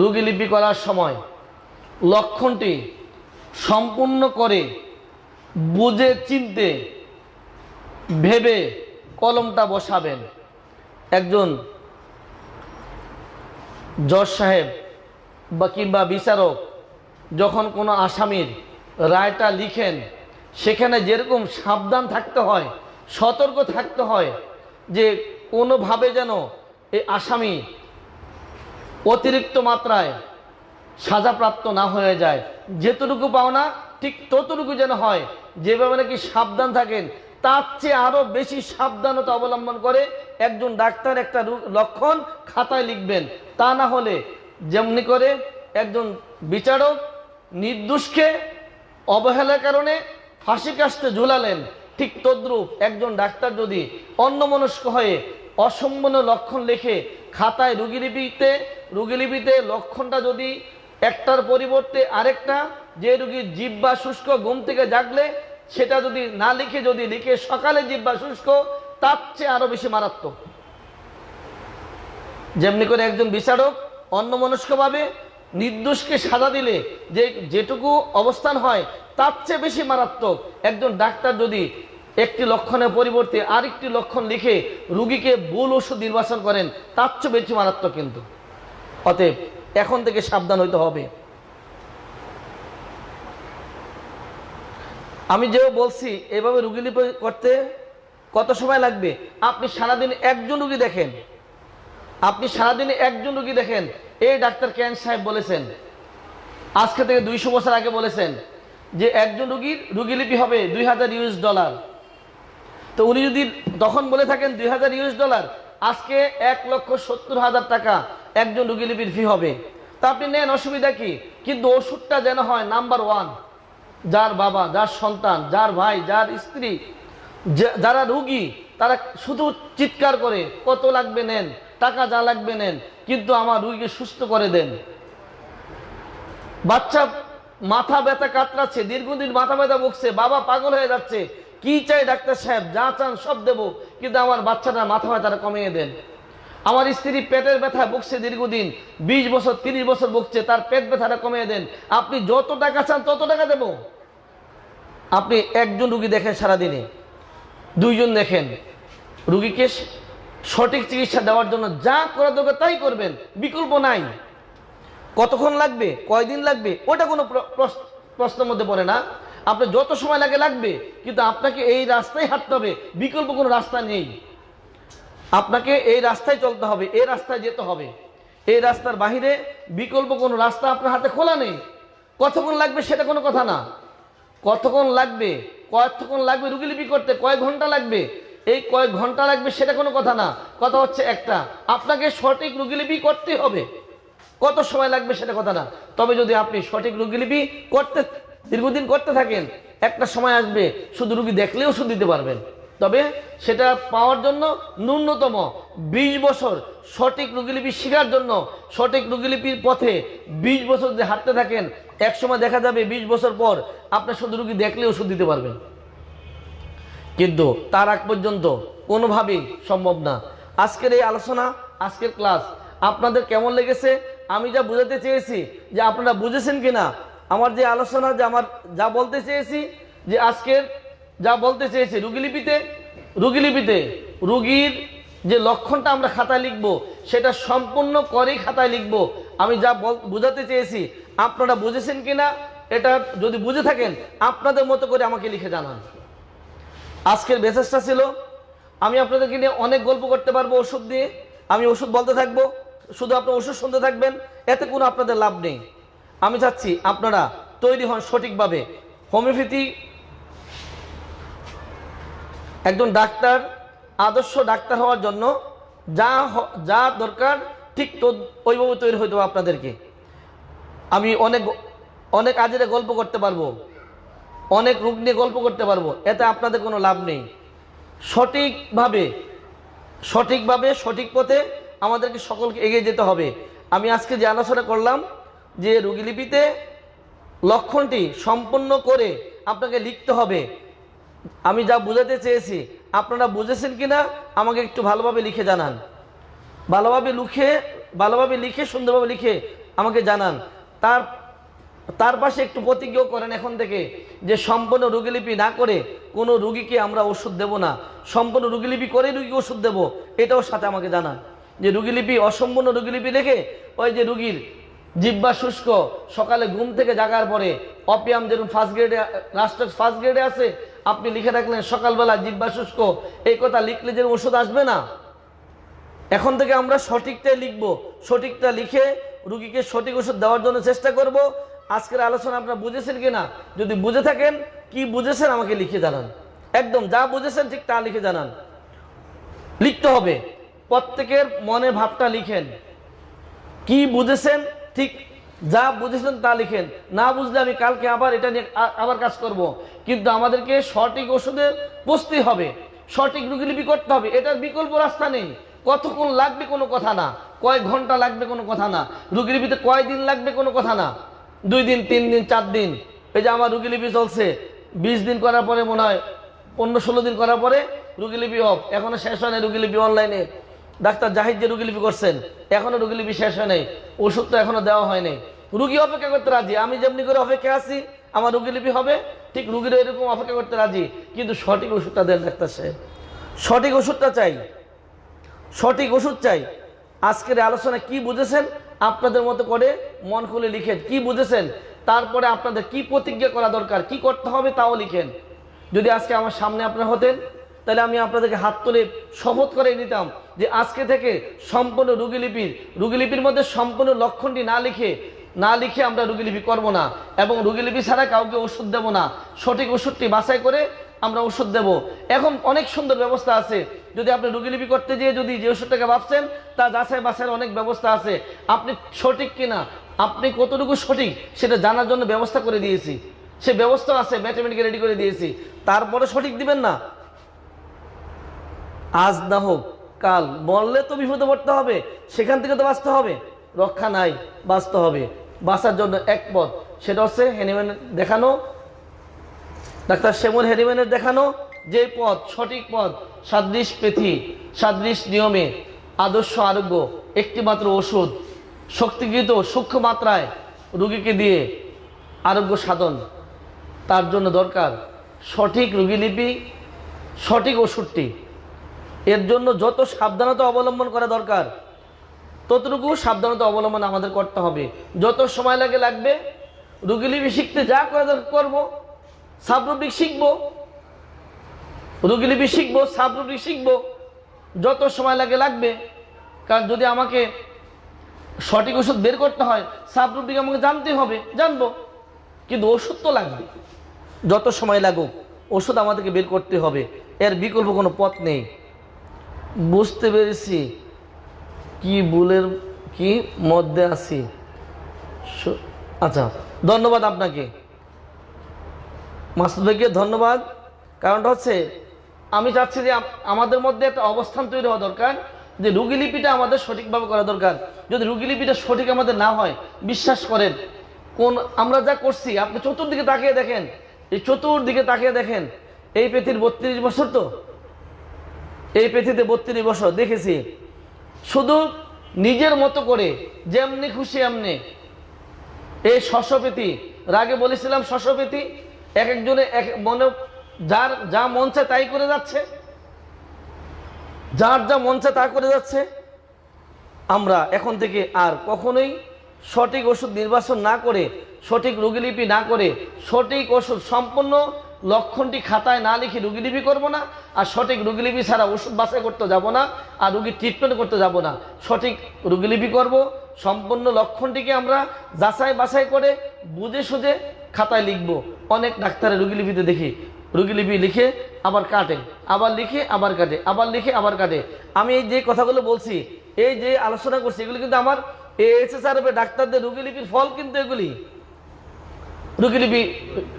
রোগীলিপি করার সময় লক্ষণটি সম্পূর্ণ করে বুঝে চিনতে ভেবে কলমটা বসাবেন। একজন জজ সাহেব বা কিংবা বিচারক যখন কোনো আসামির রায়টা লিখেন, সেখানে যেরকম সাবধান থাকতে হয়, সতর্ক থাকতে হয় যে কোনোভাবে যেন এই আসামি অতিরিক্ত মাত্রায় সাজাপ্রাপ্ত না হয়ে যায়, যেতটুকু পাওনা ঠিক ততটুকু যেন হয়। যেভাবে নাকি সাবধান থাকেন, তার চেয়ে আরো বেশি সাবধানতা অবলম্বন করে একজন ডাক্তার একটা লক্ষণ খাতায় লিখবেন। তা না হলে যেমনি করে একজন বিচারক নির্দোষকে অবহেলার কারণে ফাঁসি কাস্টে ঝুলালেন, ঠিক তদ্রূপ একজন ডাক্তার যদি অন্যমনস্ক হয়ে অসম্পূর্ণ লক্ষণ লিখে খাতায় রোগীলিপিতে লক্ষণটা যদি একটার পরিবর্তে আরেকটা, যে রোগীর জিহ্বা শুষ্ক, ঘুম থেকে জাগলে সেটা যদি না লিখে যদি লিখে সকালে জিহ্বা শুষ্ক, তার চেয়ে আরো বেশি মারাত্মক। যেমনি করে একজন বিচারক অন্যমনস্কভাবে নির্দোষকে সাজা দিলে যেটুকু অবস্থান হয়, তার চেয়ে বেশি মারাত্মক একজন ডাক্তার যদি একটি লক্ষণের পরিবর্তে আরেকটি লক্ষণ লিখে রোগীকে ভুল ওষুধ নির্বাচন করেন, তার চেয়ে বেশি মারাত্মক কিন্তু। অতএব এখন থেকে সাবধান হইতে হবে। আমি যেও বলছি এভাবে রোগীলিপি করতে কত সময় লাগবে? আপনি সারাদিন একজন রোগী দেখেন, এই ডাক্তার কেন সাহেব বলেছেন, আজকে থেকে 200 বছর আগে বলেছেন যে একজন রোগীর রোগীলিপি হবে $2000। তো উনি যদি তখন বলে থাকেন $2000, আজকে 1,70,000 টাকা একজন রোগীলিপির ফি হবে। তা আপনি নেন, অসুবিধা কি? কিন্তু ওষুধটা যেন হয় নাম্বার 1, যার বাবা, যার সন্তান, যার ভাই, যার স্ত্রী, যারা রোগী তারা শুধু চিৎকার করে কত লাগবে নেন, টাকা যা লাগবে নেন, কিন্তু আমার রোগীকে সুস্থ করে দেন। বাচ্চা মাথা ব্যথা কাতরাচ্ছে, দীর্ঘদিন মাথা ব্যথা বকছে, বাবা পাগল হয়ে যাচ্ছে, কি চাই ডাক্তার সাহেব? যা চান সব দেবো, কিন্তু আমার বাচ্চাটার মাথা ব্যথাটা কমিয়ে দেন। আমার স্ত্রী পেটের ব্যথা বকছে দীর্ঘদিন, 20 বছর 30 বছর বকছে, তার পেট ব্যথাটা কমিয়ে দেন। আপনি যত টাকা চান তত টাকা দেব। আপনি একজন রুগী দেখেন সারাদিনে, 2 জন দেখেন, রুগীকে সঠিক চিকিৎসা দেওয়ার জন্য যা করা দরকার তাই করবেন, বিকল্প নাই। কতক্ষণ লাগবে, কয়দিন লাগবে, ওটা কোনো প্রশ্নের মধ্যে পড়ে না। আপনার যত সময় লাগবে, কিন্তু আপনাকে এই রাস্তায় হাঁটতে হবে, বিকল্প কোনো রাস্তা নেই। আপনাকে এই রাস্তায় চলতে হবে, এই রাস্তায় যেতে হবে, এই রাস্তার বাহিরে বিকল্প কোনো রাস্তা আপনার হাতে খোলা নেই। কতক্ষণ লাগবে সেটা কোনো কথা না, কতক্ষণ লাগবে রোগীলিপি করতে, কয়েক ঘন্টা লাগবে, এই কয়েক ঘন্টা লাগবে সেটা কোনো কথা না। কথা হচ্ছে একটা, আপনাকে সঠিক রোগীলিপি করতে হবে। কত সময় লাগবে সেটা কথা না। তবে যদি আপনি সঠিক রোগীলিপি করতে দীর্ঘদিন করতে থাকেন, একটা সময় আসবে শুধু রোগী দেখলেও ওষুধ দিতে পারবেন। তবে সেটা পাওয়ার জন্য ন্যূনতম 20 বছর সঠিক রোগীলিপি শেখার জন্য, সঠিক রোগীলিপির পথে 20 বছর যদি হাঁটতে থাকেন, এক সময় দেখা যাবে 20 বছর পর আপনি শুধু রোগী দেখলে ওষুধ দিতে পারবেন। কিন্তু তার আগ পর্যন্ত কোনোভাবেই সম্ভব না। আজকের এই আলোচনা, আজকের ক্লাস আপনাদের কেমন লেগেছে? আমি যা বুঝাতে চেয়েছি যে আপনারা বুঝেছেন কিনা? আমার যে আলোচনা, যে আমার যা বলতে চেয়েছি, যে আজকের যা বলতে চেয়েছি, রোগীলিপিতে রোগীর যে লক্ষণটা আমরা খাতায় লিখব, সেটা সম্পূর্ণ করেই খাতায় লিখব। আমি যা বুঝাতে চেয়েছি আপনারা বুঝেছেন কিনা, এটা যদি বুঝে থাকেন আপনাদের মতো করে আমাকে লিখে জানান। আজকের মেসেজটা ছিল, আমি আপনাদেরকে নিয়ে অনেক গল্প করতে পারবো ওষুধ দিয়ে, আমি ওষুধ বলতে থাকবো, শুধু আপনার ওষুধ শুনতে থাকবেন, এতে কোনো আপনাদের লাভ নেই। আমি চাচ্ছি আপনারা তৈরি হন সঠিকভাবে। হোমিওপ্যাথি একজন ডাক্তার, আদর্শ ডাক্তার হওয়ার জন্য যা দরকার ঠিক তো ওইভাবে তৈরি হইতে হবে আপনাদেরকে। আমি অনেক আজেরে গল্প করতে পারবো, অনেক রোগ নিয়ে গল্প করতে পারবো, এতে আপনাদের কোনো লাভ নেই। সঠিকভাবে সঠিক পথে আমাদেরকে সকলকে এগিয়ে যেতে হবে। আমি আজকে যে আলোচনা করলাম যে রোগীলিপিতে লক্ষণটি সম্পন্ন করে আপনাকে লিখতে হবে, আমি যা বুঝাতে চেয়েছি আপনারা বুঝেছেন কিনা আমাকে একটু ভালোভাবে লিখে জানান। ভালোভাবে লিখে সুন্দরভাবে লিখে আমাকে জানান। তার পাশে একটু প্রতিজ্ঞা করেন এখন থেকে যে সম্পূর্ণ রোগীলিপি না করে কোনো রোগীকে আমরা ওষুধ দেব না, সম্পূর্ণ রোগীলিপি করে রোগীকে ওষুধ দেব, এটাও সাথে আমাকে জানান। যে রোগীলিপি অসম্পূর্ণ রোগীলিপি দেখে ওই যে রোগীর জিহ্বা শুষ্ক, সকালে ঘুম থেকে জাগার পরে অপিয়াম যেরকম ফার্স্ট গ্রেডে, রাষ্ট্র ফার্স্ট গ্রেডে আছে, আপনি লিখে রাখলেন সকালবেলা জিহ্বা শুষ্ক, এই কথা লিখলে যে ওষুধ আসবে না। এখন থেকে আমরা সঠিকটা লিখব, সঠিকটা লিখে রোগীকে সঠিক ওষুধ দেওয়ার জন্য চেষ্টা করব। আজকের আলোচনা আপনারা বুঝেছেন কিনা, যদি বুঝে থাকেন কি বুঝেছেন আমাকে লিখে জানান। একদম যা বুঝেছেন ঠিক তা লিখে জানান। লিখতে হবে, প্রত্যেকের মনে ভাবটা লিখেন, কি বুঝেছেন ঠিক যা বুঝেছেন তা লিখেন। না বুঝলে আমি কালকে আবার এটা নিয়ে আবার কাজ করব। কিন্তু আমাদেরকে সঠিক ওষুধে বসতে হবে, সঠিক রোগীলিপি করতে হবে, এটার বিকল্প রাস্তা নেই। কতক্ষণ লাগবে কোনো কথা না, কয় ঘন্টা লাগবে কোনো কথা না, রোগীলিপিতে কয় দিন লাগবে কোনো কথা না, 2 দিন 3 দিন 4 দিন। এই যে আমার রোগীলিপি চলছে 20 দিন করার পরে মনে হয় 15-16 দিন করার পরে রোগীলিপি অফ, এখনো শেষ হয় না রোগীলিপি। অনলাইনে ডাক্তার জাহিদ যে রোগীলিপি করছেন এখনো রোগীলিপি শেষ হয় নাই, ওষুধ তো এখনো দেওয়া হয় নাই। রোগী অপেক্ষা করতে রাজি, আমি যেমনি করে অপেক্ষা আছি আমার রোগীলিপি হবে, ঠিক রোগীরা এরকম অপেক্ষা করতে রাজি। কিন্তু সঠিক ওষুধটা দেন ডাক্তার সাহেব, সঠিক ওষুধটা চাই, সঠিক ওষুধ চাই। আজকের আলোচনা কি বুঝেছেন আপনাদের মতো করে মন খুলে লিখেন কি বুঝেছেন, তারপরে আপনাদের কি প্রতিজ্ঞা করা দরকার, কি করতে হবে তাও লিখেন। যদি আজকে আমার সামনে আপনারা হতেন তাহলে আমি আপনাদেরকে হাত তুলে শপথ করে নিতাম যে আজকে থেকে সম্পূর্ণ রোগীলিপির মধ্যে সম্পূর্ণ লক্ষণটি না লিখে আমরা রোগীলিপি করব না, এবং রোগীলিপি ছাড়া কাউকে ওষুধ দেব না। সঠিক ওষুধটি বাছাই করে আমরা ওষুধ দেব। এখন অনেক সুন্দর ব্যবস্থা আছে, যদি আপনি রোগীলিপি করতে গিয়ে যদি যে ওষুধটাকে ভাবছেন তা যাচাই বাছাইয়ের অনেক ব্যবস্থা আছে। আপনি সঠিক কিনা, আপনি কতটুকু সঠিক সেটা জানার জন্য ব্যবস্থা করে দিয়েছি, সে ব্যবস্থা আছে, ম্যাথমেটিক্যাল রেডি করে দিয়েছি। তারপরে সঠিক দিবেন না, আজ না হোক কাল বললে তো বিপদে পড়তে হবে, সেখান থেকে তো বাঁচতে হবে, রক্ষা নাই, বাঁচতে হবে। বাঁচার জন্য এক পথ, সেটা হচ্ছে হ্যানিম্যানের দেখানো, ডাক্তার শ্যামল হ্যানিম্যানের দেখানো যে পথ, সঠিক পথ, সাদৃশ পৃথি, সাদৃশ নিয়মে আদর্শ আরোগ্য, একটিমাত্র ওষুধ শক্তিকৃত সূক্ষ্ম মাত্রায় রোগীকে দিয়ে আরোগ্য সাধন। তার জন্য দরকার সঠিক রোগীলিপি, সঠিক ওষুধটি। এর জন্য যত সাবধানতা অবলম্বন করা দরকার ততটুকু সাবধানতা অবলম্বন আমাদের করতে হবে। যত সময় লাগবে রোগীলিপি শিখতে যা করা দরকার করবো, সাবরুব্রিক শিখবো, রোগীলিপি শিখবো, সাবরুব্রিক শিখবো, যত সময় লাগবে। কারণ যদি আমাকে সঠিক ওষুধ বের করতে হয় সাবরুব্রিক আমাকে জানতে হবে, জানবো, কিন্তু ওষুধ তো লাগবে। যত সময় লাগুক ওষুধ আমাদেরকে বের করতে হবে, এর বিকল্প কোনো পথ নেই। বুঝতে পেরেছি কি ভুলের কি মধ্যে আছি। আচ্ছা, ধন্যবাদ আপনাকে মাসুদ ভাইকে, ধন্যবাদ। কারণটা হচ্ছে আমি চাচ্ছি যে আমাদের মধ্যে একটা অবস্থান তৈরি হওয়া দরকার যে রোগীলিপিটা আমাদের সঠিকভাবে করা দরকার। যদি রোগীলিপিটা সঠিক আমাদের না হয়, বিশ্বাস করেন আমরা যা করছি, আপনি চতুর্দিকে তাকিয়ে দেখেন, এই চতুর্দিকে তাকিয়ে দেখেন, এই পৃথিবীর 32 বছর, তো এই পৃথিবীতে 32 বছর দেখেছি শুধু নিজের মতো করে যেমনি খুশি এমনি। এই শস্যপৃথি, রাগে বলেছিলাম শস্যপৃথি, এক একজনে এক মনে যার যা মন চায় তাই করে যাচ্ছে, যার যা মন চায় তা করে যাচ্ছে। আমরা এখন থেকে আর কখনোই সঠিক ওষুধ নির্বাচন না করে, সঠিক রোগীলিপি না করে, সঠিক ওষুধ সম্পূর্ণ লক্ষণটি খাতায় না লিখে রুগীলিপি করব না, আর সঠিক রুগীলিপি ছাড়া ওষুধ বাছাই করতে যাব না, আর রুগীর ট্রিটমেন্ট করতে যাব না। সঠিক রুগীলিপি করব, সম্পূর্ণ লক্ষণটিকে আমরা যাচাই বাছাই করে বুঝে সুঝে খাতায় লিখব। অনেক ডাক্তারের রুগীলিপিতে দেখি রুগীলিপি লিখে আবার কাটে, আবার লিখে আবার কাটে, আবার লিখে আবার কাটে। আমি এই যে কথাগুলো বলছি, এই যে আলোচনা করছি, এগুলো কিন্তু আমার AHSRF ডাক্তারদের রুগীলিপির ফল, কিন্তু এগুলি রুগীলিপি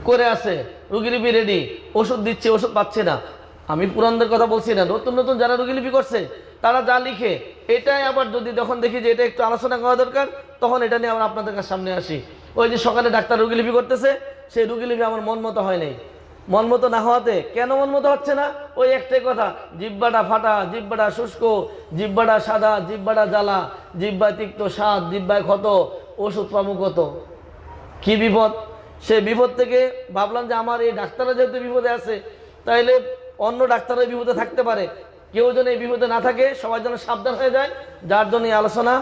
করে আছে, রুগীলিপি রেডি, ওষুধ দিচ্ছে, ওষুধ পাচ্ছে না। আমি পুরানদের কথা বলছি না, নতুন নতুন যারা রুগীলিপি করছে তারা যা লিখে, এটাই আবার যদি যখন দেখি যে এটা একটু আলোচনা করা দরকার, তখন এটা নিয়ে আমরা আপনাদের কাছে সামনে আসি। ওই যে সকালে ডাক্তার রুগীলিপি করতেছে, সেই রুগীলিপি আমার মন মতো হয় নাই। মন মতো না হওয়াতে, কেন মন মতো হচ্ছে না? ওই একটাই কথা, জিহ্বাটা ফাটা, জিহ্বাটা শুষ্ক, জিহ্বাটা সাদা, জিহ্বাটা জ্বালা, জিহ্বায় তিক্ত স্বাদ, জিহ্বায় ক্ষত, ওষুধ পাবো কত। কি বিপদ! সেই বিপদ থেকে ভাবলাম যে আমার এই ডাক্তাররা যেহেতু বিপদে আছে, তাইলে অন্য ডাক্তাররা বিপদে থাকতে পারে, কেউ যেন এই বিপদে না থাকে, সবাই যেন সাবধান হয়ে যায়। যার জন্য এই আলোচনা।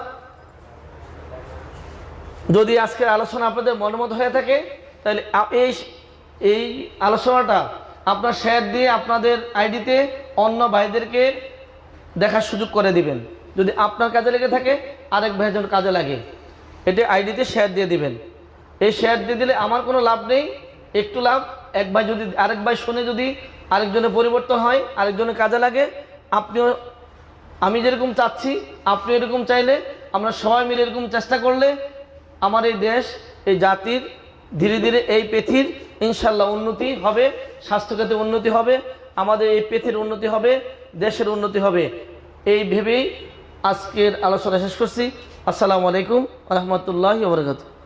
যদি আজকের আলোচনা আপনাদের মনোমত হয়ে থাকে, তাহলে এই আলোচনাটা আপনার শেয়ার দিয়ে আপনাদের আইডিতে অন্য ভাইদেরকে দেখার সুযোগ করে দিবেন। যদি আপনার কাজে লেগে থাকে, আরেক ভাইয়ের জন্য কাজে লাগে, এটা আইডিতে শেয়ার দিয়ে দিবেন। এই শেয়ার দিয়ে দিলে আমার কোনো লাভ নেই, একটু লাভ, এক ভাই যদি আরেক ভাই শুনে যদি আরেকজনের পরিবর্তন হয়, আরেকজনের কাজে লাগে, আপনিও, আমি যেরকম চাচ্ছি আপনি এরকম চাইলে, আমরা সবাই মিলে এরকম চেষ্টা করলে আমার এই দেশ, এই জাতির, ধীরে ধীরে এই পৃথিবীর ইনশাল্লাহ উন্নতি হবে, স্বাস্থ্যখাতে উন্নতি হবে, আমাদের এই পৃথিবীর উন্নতি হবে, দেশের উন্নতি হবে। এই ভেবেই আজকের আলোচনা শেষ করছি। আসসালামু আলাইকুম ওয়া রাহমাতুল্লাহি ওয়া বারাকাতুহু।